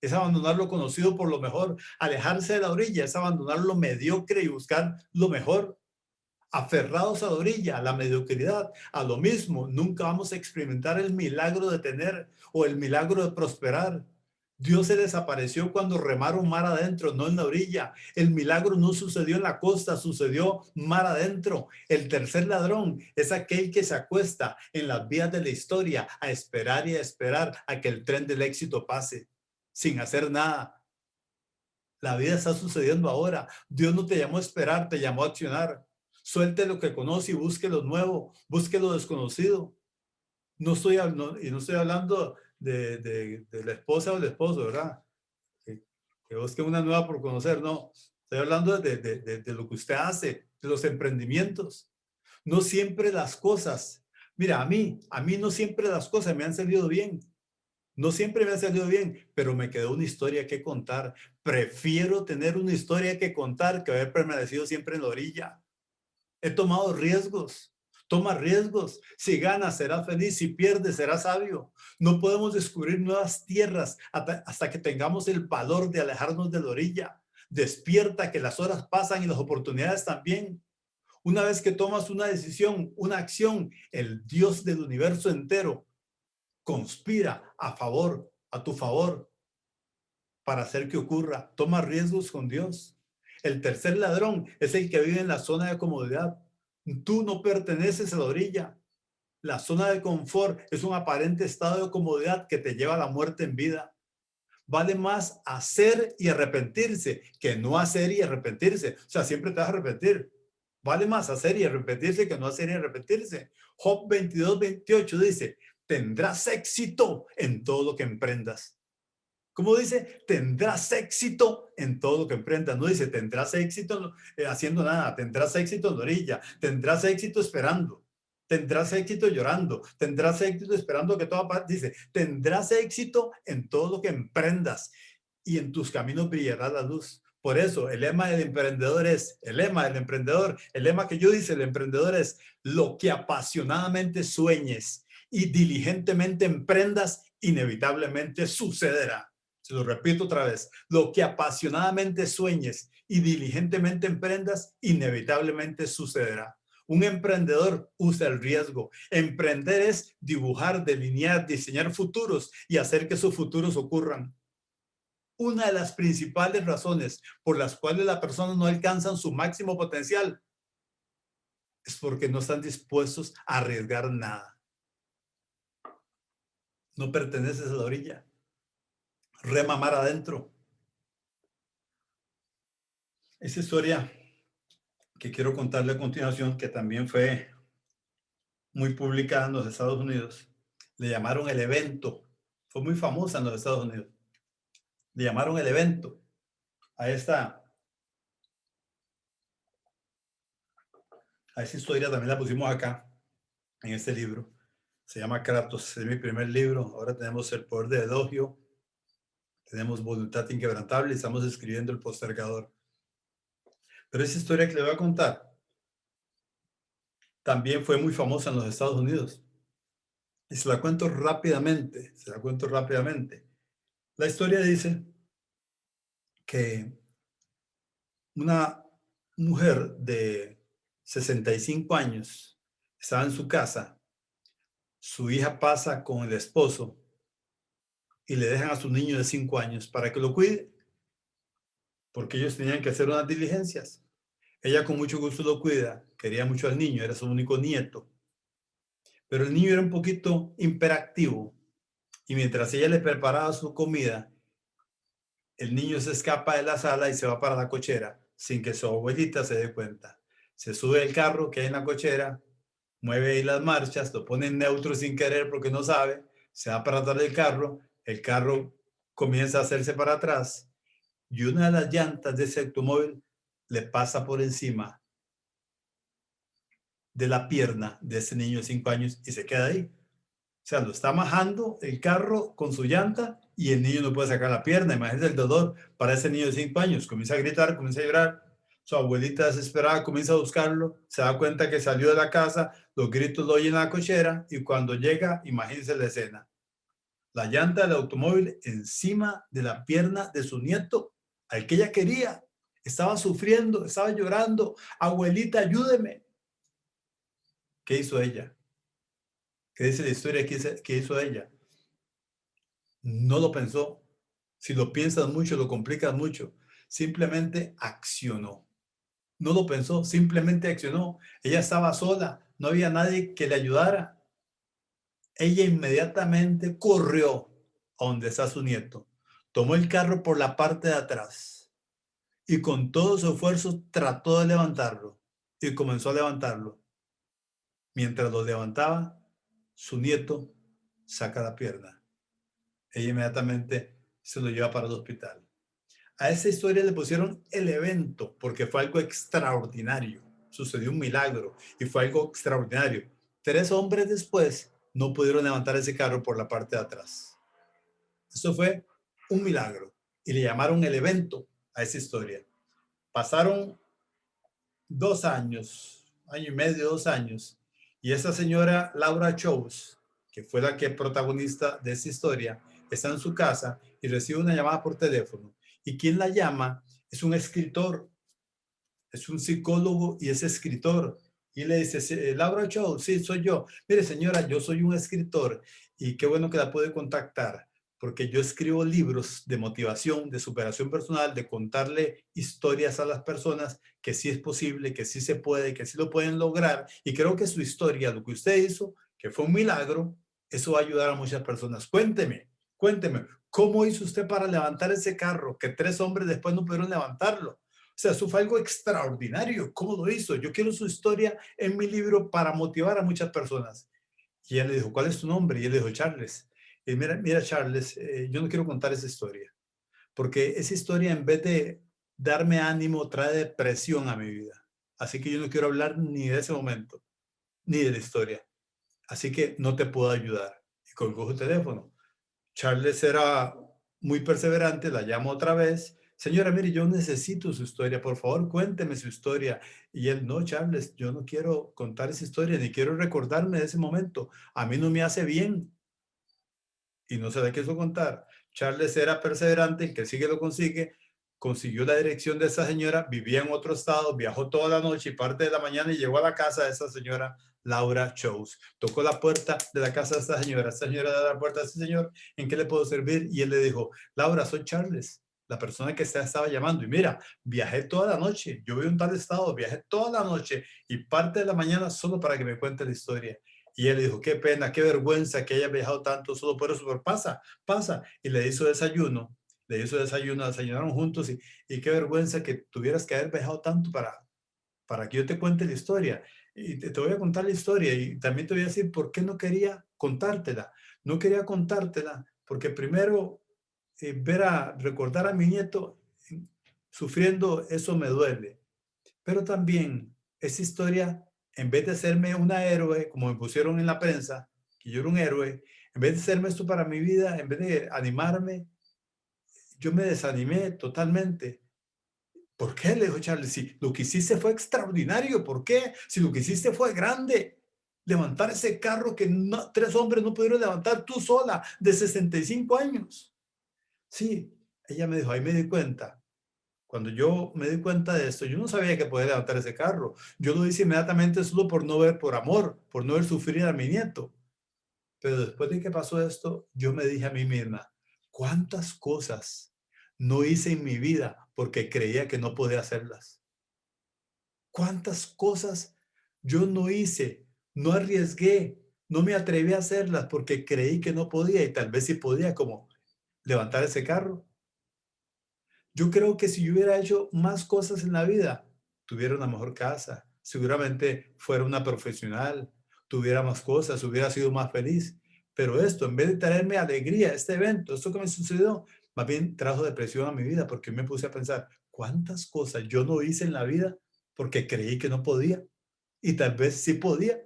Speaker 1: Es abandonar lo conocido por lo mejor. Alejarse de la orilla es abandonar lo mediocre y buscar lo mejor. Aferrados a la orilla, a la mediocridad, a lo mismo, nunca vamos a experimentar el milagro de tener o el milagro de prosperar. Dios se desapareció cuando remaron mar adentro, no en la orilla. El milagro no sucedió en la costa, sucedió mar adentro. El tercer ladrón es aquel que se acuesta en las vías de la historia a esperar y a esperar a que el tren del éxito pase, sin hacer nada. La vida está sucediendo ahora. Dios no te llamó a esperar, te llamó a accionar. Suelte lo que conoce y busque lo nuevo, busque lo desconocido. Y no estoy hablando de la esposa o el esposo, ¿verdad? Que busque una nueva por conocer, no. Estoy hablando de lo que usted hace, de los emprendimientos. No siempre las cosas, mira, a mí no siempre las cosas me han salido bien. No siempre me ha salido bien, pero me quedó una historia que contar. Prefiero tener una historia que contar que haber permanecido siempre en la orilla. He tomado riesgos. Toma riesgos. Si ganas, serás feliz. Si pierdes, serás sabio. No podemos descubrir nuevas tierras hasta que tengamos el valor de alejarnos de la orilla. Despierta que las horas pasan y las oportunidades también. Una vez que tomas una decisión, una acción, el Dios del universo entero conspira a tu favor, para hacer que ocurra. Toma riesgos con Dios. El tercer ladrón es el que vive en la zona de comodidad. Tú no perteneces a la orilla. La zona de confort es un aparente estado de comodidad que te lleva a la muerte en vida. Vale más hacer y arrepentirse que no hacer y arrepentirse. O sea, siempre te vas a arrepentir. Vale más hacer y arrepentirse que no hacer y arrepentirse. Job 22:28 dice, tendrás éxito en todo lo que emprendas. ¿Cómo dice? Tendrás éxito en todo lo que emprendas. No dice, tendrás éxito haciendo nada, tendrás éxito en la orilla, tendrás éxito esperando, tendrás éxito llorando, tendrás éxito esperando que todo pase. Dice, tendrás éxito en todo lo que emprendas y en tus caminos brillará la luz. Por eso, el lema del emprendedor es, el lema que yo dice, el emprendedor es, lo que apasionadamente sueñes y diligentemente emprendas, inevitablemente sucederá. Se lo repito otra vez, lo que apasionadamente sueñes y diligentemente emprendas, inevitablemente sucederá. Un emprendedor usa el riesgo. Emprender es dibujar, delinear, diseñar futuros y hacer que esos futuros ocurran. Una de las principales razones por las cuales las personas no alcanzan su máximo potencial es porque no están dispuestos a arriesgar nada. No perteneces a la orilla. Rema mar adentro. Esa historia que quiero contarle a continuación, que también fue muy publicada en los Estados Unidos, le llamaron el evento. Fue muy famosa en los Estados Unidos. Le llamaron el evento a esta A esa historia también la pusimos acá, en este libro. Se llama Kratos, es mi primer libro. Ahora tenemos El poder de elogio, tenemos Voluntad inquebrantable y estamos escribiendo El postergador. Pero esa historia que le voy a contar también fue muy famosa en los Estados Unidos. Y se la cuento rápidamente, se la cuento rápidamente. La historia dice que una mujer de 65 años estaba en su casa, su hija pasa con el esposo y le dejan a su niño de 5 años para que lo cuide, porque ellos tenían que hacer unas diligencias. Ella con mucho gusto lo cuida, quería mucho al niño, era su único nieto, pero el niño era un poquito hiperactivo y mientras ella le preparaba su comida, el niño se escapa de la sala y se va para la cochera sin que su abuelita se dé cuenta. Se sube el carro que hay en la cochera, mueve ahí las marchas, lo pone en neutro sin querer porque no sabe, se va para atrás del carro, el carro comienza a hacerse para atrás y una de las llantas de ese automóvil le pasa por encima de la pierna de ese niño de 5 años y se queda ahí. O sea, lo está majando el carro con su llanta y el niño no puede sacar la pierna. Imagínense el dolor para ese niño de 5 años. Comienza a gritar, comienza a llorar. Su abuelita desesperada comienza a buscarlo. Se da cuenta que salió de la casa. Los gritos lo oyen en la cochera y cuando llega, imagínense la escena. La llanta del automóvil encima de la pierna de su nieto, al que ella quería. Estaba sufriendo, estaba llorando. Abuelita, ayúdeme. ¿Qué hizo ella? ¿Qué dice la historia que hizo ella? No lo pensó. Si lo piensas mucho, lo complicas mucho. Simplemente accionó. No lo pensó, simplemente accionó. Ella estaba sola, no había nadie que le ayudara. Ella inmediatamente corrió a donde está su nieto. Tomó el carro por la parte de atrás y con todo su esfuerzo trató de levantarlo y comenzó a levantarlo. Mientras lo levantaba, su nieto saca la pierna. Ella inmediatamente se lo lleva para el hospital. A esa historia le pusieron el evento porque fue algo extraordinario. Sucedió un milagro y fue algo extraordinario. 3 hombres después no pudieron levantar ese carro por la parte de atrás. Eso fue un milagro y le llamaron el evento a esa historia. Pasaron 2 años, año y medio, 2 años, y esa señora Laura Chose, que fue la que protagonista de esa historia, está en su casa y recibe una llamada por teléfono. Y quien la llama es un escritor, es un psicólogo y es escritor. Y le dice, Laura Chose, sí, soy yo. Mire, señora, yo soy un escritor y qué bueno que la puede contactar porque yo escribo libros de motivación, de superación personal, de contarle historias a las personas que sí es posible, que sí se puede, que sí lo pueden lograr. Y creo que su historia, lo que usted hizo, que fue un milagro, eso va a ayudar a muchas personas. Cuénteme, cuénteme, ¿cómo hizo usted para levantar ese carro que 3 hombres después no pudieron levantarlo? O sea, eso fue algo extraordinario. ¿Cómo lo hizo? Yo quiero su historia en mi libro para motivar a muchas personas. Y ella le dijo, ¿cuál es tu nombre? Y él le dijo, Charles. Y mira Charles, yo no quiero contar esa historia, porque esa historia en vez de darme ánimo, trae depresión a mi vida. Así que yo no quiero hablar ni de ese momento, ni de la historia. Así que no te puedo ayudar. Y colgó su teléfono. Charles era muy perseverante, la llamo otra vez. Señora, mire, yo necesito su historia, por favor, cuénteme su historia. Y él, no, Charles, yo no quiero contar esa historia, ni quiero recordarme de ese momento. A mí no me hace bien. Y no se la quiso contar. Charles era perseverante, el que sigue lo consigue, consiguió la dirección de esa señora, vivía en otro estado, viajó toda la noche y parte de la mañana y llegó a la casa de esa señora Laura Chose. Tocó la puerta de la casa de esta señora de la puerta de ese señor, ¿en qué le puedo servir? Y él le dijo, Laura, soy Charles, la persona que usted estaba llamando. Y mira, viajé toda la noche, yo vivo en tal estado, viajé toda la noche y parte de la mañana solo para que me cuente la historia. Y él le dijo, qué pena, qué vergüenza que haya viajado tanto solo por eso, pero pasa, pasa. Y le hizo desayuno, desayunaron juntos y qué vergüenza que tuvieras que haber viajado tanto para que yo te cuente la historia. Y te voy a contar la historia y también te voy a decir por qué no quería contártela. No quería contártela porque primero recordar a mi nieto sufriendo, eso me duele. Pero también esa historia, en vez de hacerme una héroe, como me pusieron en la prensa, que yo era un héroe, en vez de hacerme esto para mi vida, en vez de animarme, yo me desanimé totalmente. ¿Por qué? Le dijo Charles, si lo que hiciste fue extraordinario, ¿por qué? Si lo que hiciste fue grande, levantar ese carro que no, 3 hombres no pudieron levantar tú sola, de 65 años. Sí, ella me dijo, ahí me di cuenta. Cuando yo me di cuenta de esto, yo no sabía que podía levantar ese carro. Yo lo hice inmediatamente solo por no ver, por amor, por no ver sufrir a mi nieto. Pero después de que pasó esto, yo me dije a mí misma, ¿cuántas cosas no hice en mi vida porque creía que no podía hacerlas? ¿Cuántas cosas yo no hice, no arriesgué, no me atreví a hacerlas porque creí que no podía y tal vez sí podía, como levantar ese carro? Yo creo que si yo hubiera hecho más cosas en la vida, tuviera una mejor casa, seguramente fuera una profesional, tuviera más cosas, hubiera sido más feliz. Pero esto, en vez de traerme alegría, este evento, esto que me sucedió, más bien trajo depresión a mi vida porque me puse a pensar cuántas cosas yo no hice en la vida porque creí que no podía y tal vez sí podía.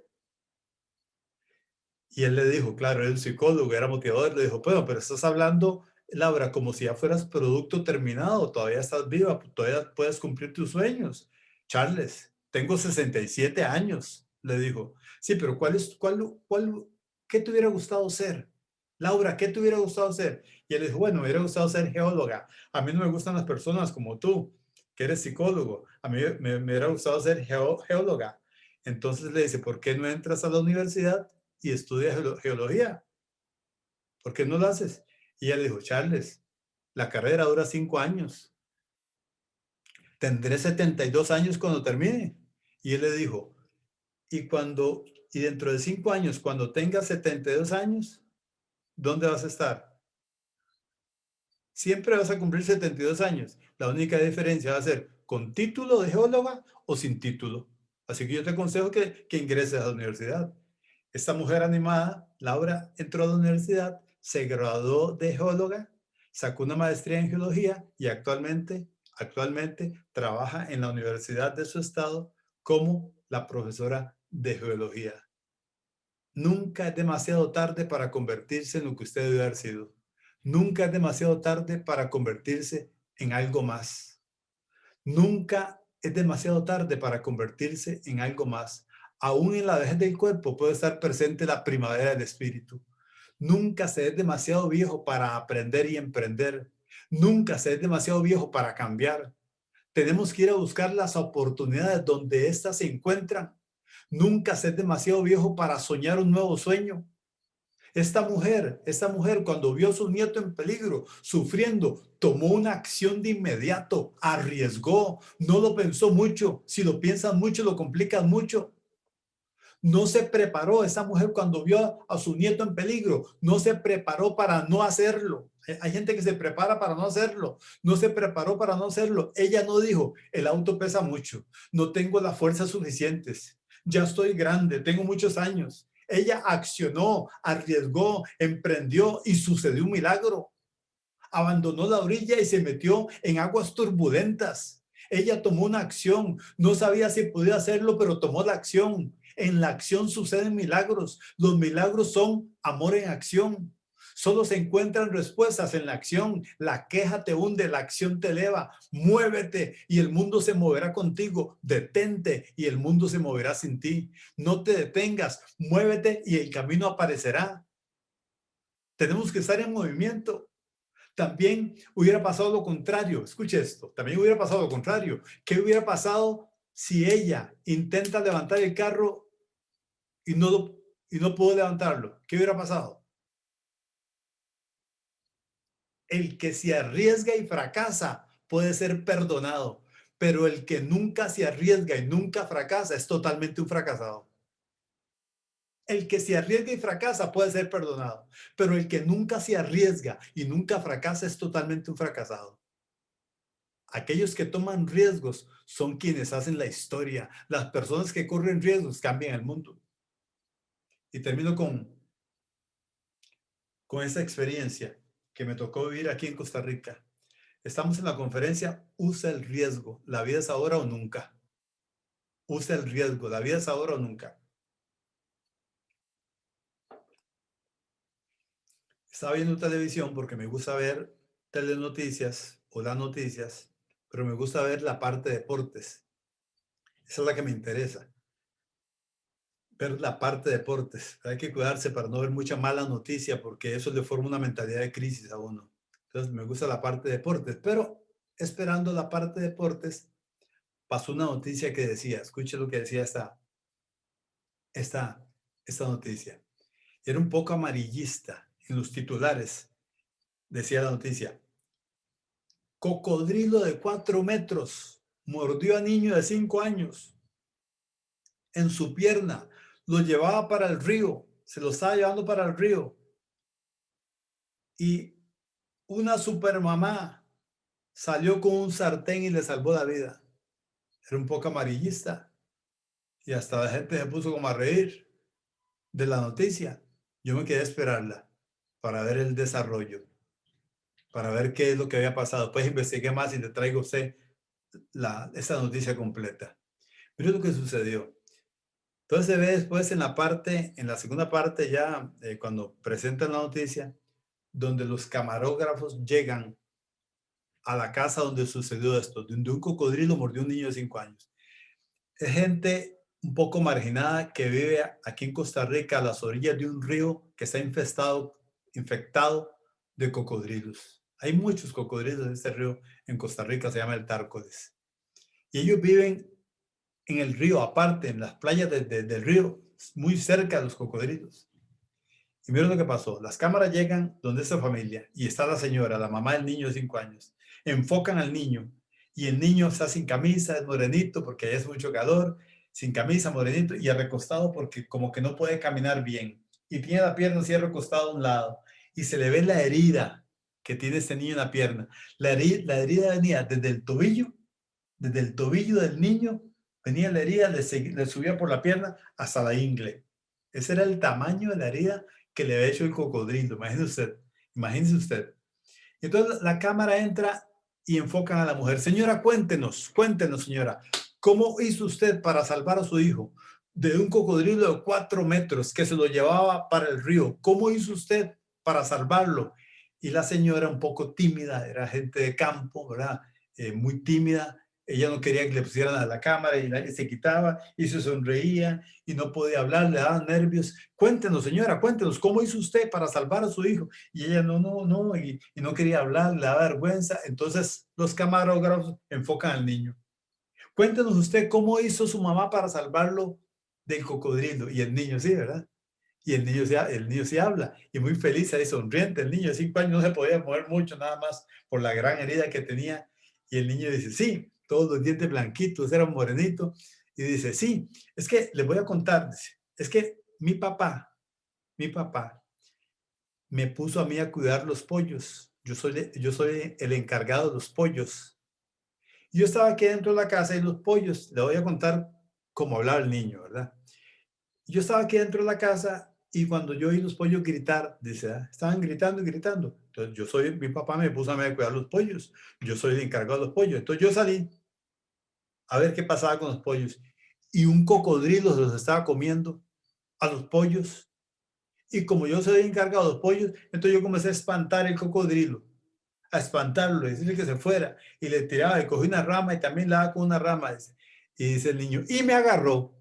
Speaker 1: Y él le dijo, claro, era un psicólogo, era motivador, le dijo, pero estás hablando, Laura, como si ya fueras producto terminado, todavía estás viva, todavía puedes cumplir tus sueños. Charles, tengo 67 años, le dijo. Sí, pero ¿qué te hubiera gustado ser? Laura, ¿qué te hubiera gustado ser? Y él dijo, bueno, me hubiera gustado ser geóloga. A mí no me gustan las personas como tú, que eres psicólogo. A mí me hubiera gustado ser geóloga. Entonces le dice, ¿por qué no entras a la universidad y estudia geología? ¿Por qué no lo haces? Y ella le dijo, Charles, la carrera dura 5 años. Tendré 72 años cuando termine. Y él le dijo, y dentro de 5 años, cuando tengas 72 años, ¿dónde vas a estar? Siempre vas a cumplir 72 años. La única diferencia va a ser con título de geóloga o sin título. Así que yo te aconsejo que ingreses a la universidad. Esta mujer animada, Laura, entró a la universidad, se graduó de geóloga, sacó una maestría en geología y actualmente trabaja en la universidad de su estado como la profesora de geología. Nunca es demasiado tarde para convertirse en lo que usted debe haber sido. Nunca es demasiado tarde para convertirse en algo más. Nunca es demasiado tarde para convertirse en algo más. Aún en la vejez del cuerpo puede estar presente la primavera del espíritu. Nunca se es demasiado viejo para aprender y emprender. Nunca se es demasiado viejo para cambiar. Tenemos que ir a buscar las oportunidades donde éstas se encuentran. Nunca se es demasiado viejo para soñar un nuevo sueño. Esta mujer cuando vio a su nieto en peligro, sufriendo, tomó una acción de inmediato, arriesgó, no lo pensó mucho. Si lo piensan mucho, lo complican mucho. No se preparó, esa mujer cuando vio a su nieto en peligro, no se preparó para no hacerlo. Hay gente que se prepara para no hacerlo, no se preparó para no hacerlo. Ella no dijo, el auto pesa mucho, no tengo las fuerzas suficientes, ya estoy grande, tengo muchos años. Ella accionó, arriesgó, emprendió y sucedió un milagro. Abandonó la orilla y se metió en aguas turbulentas. Ella tomó una acción, no sabía si podía hacerlo, pero tomó la acción. En la acción suceden milagros. Los milagros son amor en acción. Solo se encuentran respuestas en la acción. La queja te hunde, la acción te eleva. Muévete y el mundo se moverá contigo. Detente y el mundo se moverá sin ti. No te detengas, muévete y el camino aparecerá. Tenemos que estar en movimiento. También hubiera pasado lo contrario. Escuche esto. También hubiera pasado lo contrario. ¿Qué hubiera pasado si ella intenta levantar el carro y y no pudo levantarlo? ¿Qué hubiera pasado? El que se arriesga y fracasa puede ser perdonado, pero el que nunca se arriesga y nunca fracasa es totalmente un fracasado. El que se arriesga y fracasa puede ser perdonado, pero el que nunca se arriesga y nunca fracasa es totalmente un fracasado. Aquellos que toman riesgos son quienes hacen la historia. Las personas que corren riesgos cambian el mundo. Y termino con esta experiencia que me tocó vivir aquí en Costa Rica. Estamos en la conferencia Usa el riesgo. La vida es ahora o nunca. Usa el riesgo. La vida es ahora o nunca. Estaba viendo televisión porque me gusta ver telenoticias o las noticias, pero me gusta ver la parte de deportes. Esa es la que me interesa, ver la parte de deportes. Hay que cuidarse para no ver mucha mala noticia porque eso le forma una mentalidad de crisis a uno. Entonces me gusta la parte de deportes, pero esperando la parte de deportes, pasó una noticia que decía, escuche lo que decía esta, esta noticia. Era un poco amarillista en los titulares. Decía la noticia, cocodrilo de 4 metros mordió a niño de 5 años en su pierna, lo llevaba para el río, se lo estaba llevando para el río y una supermamá salió con un sartén y le salvó la vida. Era un poco amarillista y hasta la gente se puso como a reír de la noticia. Yo me quedé a esperarla para ver el desarrollo, para ver qué es lo que había pasado. Pues investigué más y le traigo a usted esta noticia completa. Pero es lo que sucedió. Entonces se ve después en en la segunda parte ya, cuando presentan la noticia, donde los camarógrafos llegan a la casa donde sucedió esto, donde un cocodrilo mordió a un niño de 5 años. Es gente un poco marginada que vive aquí en Costa Rica a las orillas de un río que está infectado de cocodrilos. Hay muchos cocodrilos en este río en Costa Rica, se llama el Tárcoles. Y ellos viven en el río, aparte, en las playas del río, muy cerca de los cocodrilos. Y miren lo que pasó. Las cámaras llegan donde esta familia y está la señora, la mamá del niño de 5 años. Enfocan al niño y el niño está sin camisa, es morenito porque es mucho calor, sin camisa, morenito y recostado porque como que no puede caminar bien. Y tiene la pierna así recostada a un lado. Y se le ve la herida que tiene este niño en la pierna. La herida venía desde el tobillo del niño, venía la herida, le subía por la pierna hasta la ingle. Ese era el tamaño de la herida que le había hecho el cocodrilo. Imagínese usted. Entonces la cámara entra y enfocan a la mujer. Señora, cuéntenos, señora, ¿cómo hizo usted para salvar a su hijo de un cocodrilo de 4 metros que se lo llevaba para el río? ¿Cómo hizo usted para salvarlo? Y la señora, un poco tímida, era gente de campo, ¿verdad? Muy tímida. Ella no quería que le pusieran a la cámara y se quitaba y se sonreía y no podía hablar, le daban nervios. Cuéntenos, señora, cuéntenos, ¿cómo hizo usted para salvar a su hijo? Y ella no, y no quería hablar, le daba vergüenza. Entonces los camarógrafos enfocan al niño. Cuéntenos usted cómo hizo su mamá para salvarlo del cocodrilo. Y el niño sí, ¿verdad? Y el niño sí habla, y muy feliz, ahí sonriente. El niño de 5 años no se podía mover mucho, nada más por la gran herida que tenía. Y el niño dice, sí, todos los dientes blanquitos, era un morenito. Y dice, sí, es que les voy a contar, dice, es que mi papá me puso a mí a cuidar los pollos. Yo soy el encargado de los pollos. Yo estaba aquí dentro de la casa y los pollos, le voy a contar cómo hablaba el niño, ¿verdad? Yo estaba aquí dentro de la casa y cuando yo oí los pollos gritar, dice, estaban gritando y gritando. Entonces mi papá me puso a mí a cuidar los pollos. Yo soy el encargado de los pollos. Entonces yo salí a ver qué pasaba con los pollos y un cocodrilo se los estaba comiendo a los pollos. Y como yo soy el encargado de los pollos, entonces yo comencé a espantar el cocodrilo, a espantarlo, decirle que se fuera. Y le tiraba, y cogí una rama y también la daba con una rama. Dice. Y dice el niño, y me agarró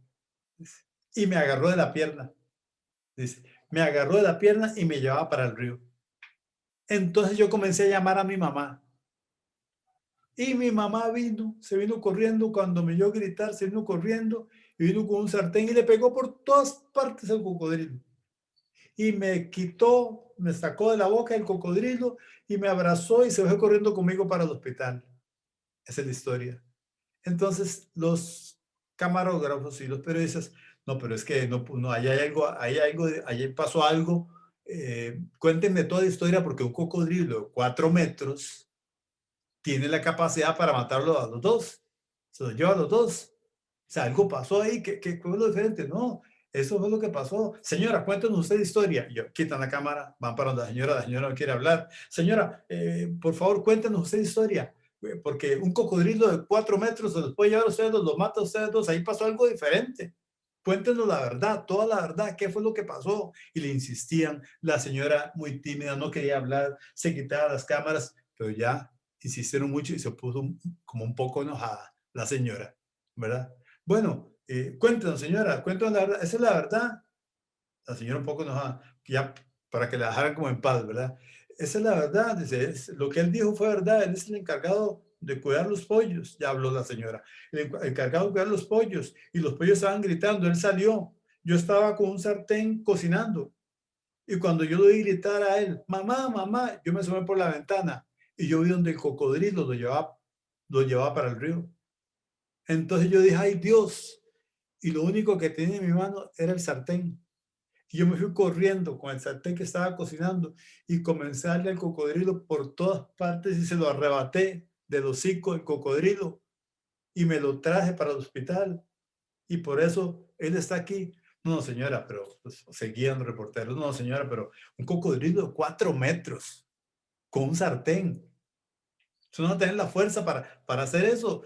Speaker 1: de la pierna. Dice, me agarró de la pierna y me llevaba para el río. Entonces yo comencé a llamar a mi mamá. Y mi mamá se vino corriendo cuando me oyó gritar, se vino corriendo y vino con un sartén y le pegó por todas partes al cocodrilo. Y me quitó, me sacó de la boca el cocodrilo y me abrazó y se fue corriendo conmigo para el hospital. Esa es la historia. Entonces los camarógrafos y los periodistas, no, pero es que no ahí pasó algo. Cuéntenme toda la historia porque un cocodrilo de 4 metros tiene la capacidad para matarlo a los dos. Se los lleva a los dos. O sea, algo pasó ahí que fue lo diferente. No, eso fue lo que pasó. Señora, cuéntenos usted la historia. Y yo, quitan la cámara, van para la señora no quiere hablar. Señora, por favor, cuéntenos usted la historia. porque un cocodrilo de 4 metros se los puede llevar a ustedes dos, los mata a ustedes dos, ahí pasó algo diferente. Cuéntenos la verdad, toda la verdad, qué fue lo que pasó. Y le insistían, la señora muy tímida, no quería hablar, se quitaba las cámaras, pero ya insistieron mucho y se puso como un poco enojada la señora, ¿verdad? Bueno, cuéntenos señora, cuéntenos la verdad, esa es la verdad. La señora un poco enojada, ya para que la dejaran como en paz, ¿verdad? Esa es la verdad, dice, lo que él dijo fue verdad, él es el encargado de cuidar los pollos, ya habló la señora, el encargado de cuidar los pollos, y los pollos estaban gritando, él salió, yo estaba con un sartén cocinando, y cuando yo lo oí gritar a él, mamá, mamá, yo me asomé por la ventana, y yo vi donde el cocodrilo lo llevaba para el río. Entonces yo dije, ay Dios, y lo único que tenía en mi mano era el sartén. Y yo me fui corriendo con el sartén que estaba cocinando y comencé a darle al cocodrilo por todas partes y se lo arrebaté del hocico del cocodrilo y me lo traje para el hospital. Y por eso él está aquí. No, señora, pero pues, seguían los reporteros. No, señora, pero un cocodrilo de 4 metros con un sartén. Tú no tener la fuerza para hacer eso.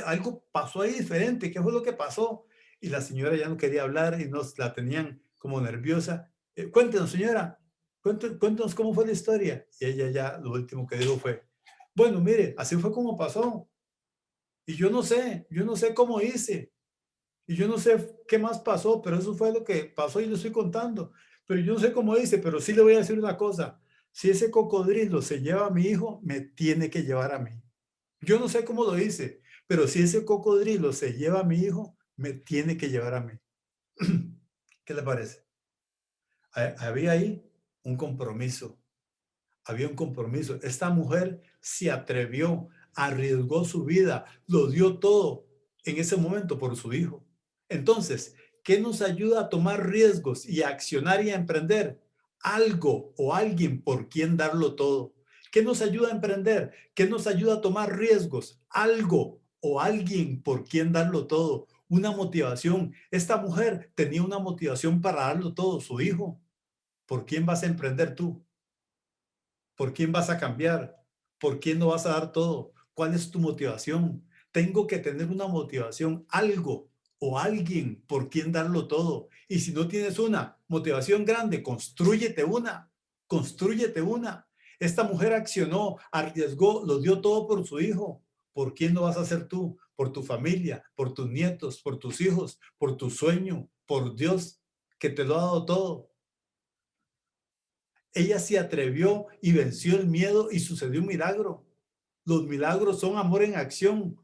Speaker 1: Algo pasó ahí diferente. ¿Qué fue lo que pasó? Y la señora ya no quería hablar y nos la tenían como nerviosa. Cuéntenos, señora, cuéntenos cómo fue la historia. Y ella ya lo último que dijo fue, bueno, mire, así fue como pasó. Y yo no sé cómo hice. Y yo no sé qué más pasó, pero eso fue lo que pasó y lo estoy contando. Pero yo no sé cómo hice, pero sí le voy a decir una cosa. Si ese cocodrilo se lleva a mi hijo, me tiene que llevar a mí. Yo no sé cómo lo hice, pero si ese cocodrilo se lleva a mi hijo, me tiene que llevar a mí. ¿Qué le parece? Había ahí un compromiso. Había un compromiso. Esta mujer se atrevió, arriesgó su vida, lo dio todo en ese momento por su hijo. Entonces, ¿qué nos ayuda a tomar riesgos y a accionar y a emprender? Algo o alguien por quien darlo todo. ¿Qué nos ayuda a emprender? ¿Qué nos ayuda a tomar riesgos? Algo o alguien por quien darlo todo. Una motivación. Esta mujer tenía una motivación para darlo todo, su hijo. ¿Por quién vas a emprender tú? ¿Por quién vas a cambiar? ¿Por quién no vas a dar todo? ¿Cuál es tu motivación? Tengo que tener una motivación, algo o alguien por quien darlo todo. Y si no tienes una motivación grande, construyete una, construyete una. Esta mujer accionó, arriesgó, lo dio todo por su hijo. ¿Por quién no vas a hacer tú? Por tu familia, por tus nietos, por tus hijos, por tu sueño, por Dios que te lo ha dado todo. Ella se atrevió y venció el miedo y sucedió un milagro. Los milagros son amor en acción.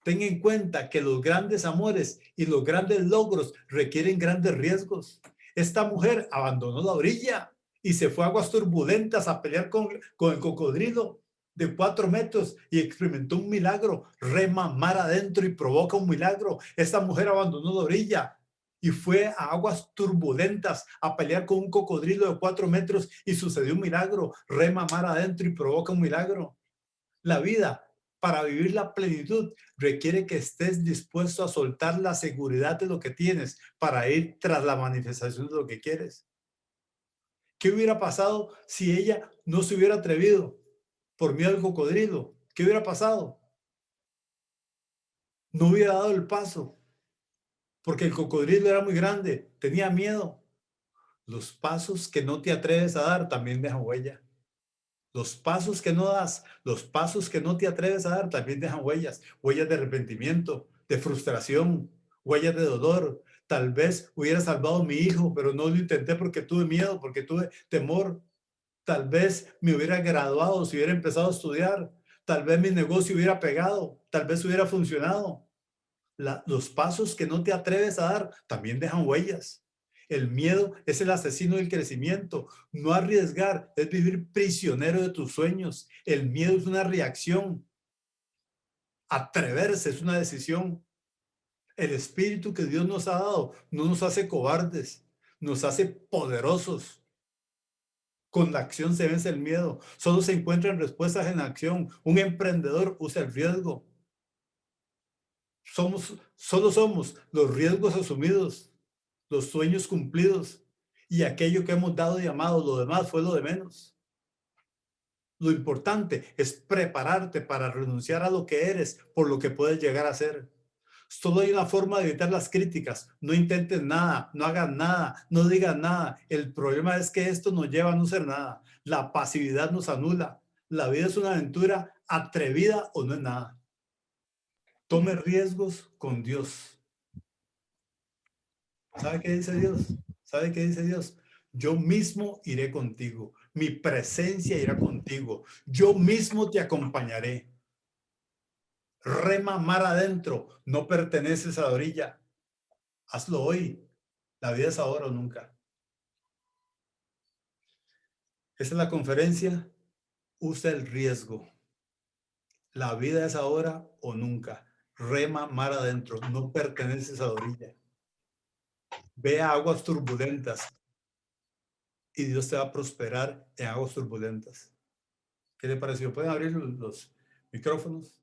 Speaker 1: Ten en cuenta que los grandes amores y los grandes logros requieren grandes riesgos. Esta mujer abandonó la orilla y se fue a aguas turbulentas a pelear con el cocodrilo de 4 metros y experimentó un milagro. Rema mar adentro y provoca un milagro. Esta mujer abandonó la orilla y fue a aguas turbulentas a pelear con un cocodrilo de 4 metros y sucedió un milagro. Rema mar adentro y provoca un milagro. La vida, para vivir la plenitud, requiere que estés dispuesto a soltar la seguridad de lo que tienes para ir tras la manifestación de lo que quieres. ¿Qué hubiera pasado si ella no se hubiera atrevido por miedo al cocodrilo? ¿Qué hubiera pasado? No hubiera dado el paso porque el cocodrilo era muy grande, tenía miedo. Los pasos que no te atreves a dar también dejan huella. Los pasos que no das, los pasos que no te atreves a dar también dejan huellas, huellas de arrepentimiento, de frustración, huellas de dolor. Tal vez hubiera salvado a mi hijo, pero no lo intenté porque tuve miedo, porque tuve temor. Tal vez me hubiera graduado si hubiera empezado a estudiar. Tal vez mi negocio hubiera pegado, tal vez hubiera funcionado. Los pasos que no te atreves a dar también dejan huellas. El miedo es el asesino del crecimiento. No arriesgar es vivir prisionero de tus sueños. El miedo es una reacción. Atreverse es una decisión. El espíritu que Dios nos ha dado no nos hace cobardes, nos hace poderosos. Con la acción se vence el miedo. Solo se encuentran respuestas en acción. Un emprendedor usa el riesgo. Solo somos los riesgos asumidos, los sueños cumplidos y aquello que hemos dado y amado. Lo demás fue lo de menos. Lo importante es prepararte para renunciar a lo que eres por lo que puedes llegar a ser. Solo hay una forma de evitar las críticas. No intentes nada, no hagas nada, no digas nada. El problema es que esto nos lleva a no ser nada. La pasividad nos anula. La vida es una aventura atrevida o no es nada. Tome riesgos con Dios. ¿Sabe qué dice Dios? ¿Sabe qué dice Dios? Yo mismo iré contigo. Mi presencia irá contigo. Yo mismo te acompañaré. Rema mar adentro. No perteneces a la orilla. Hazlo hoy. La vida es ahora o nunca. Esta es la conferencia. Usa el riesgo. La vida es ahora o nunca. Rema mar adentro. No perteneces a la orilla. Ve a aguas turbulentas y Dios te va a prosperar en aguas turbulentas. ¿Qué le pareció? ¿Pueden abrir los micrófonos?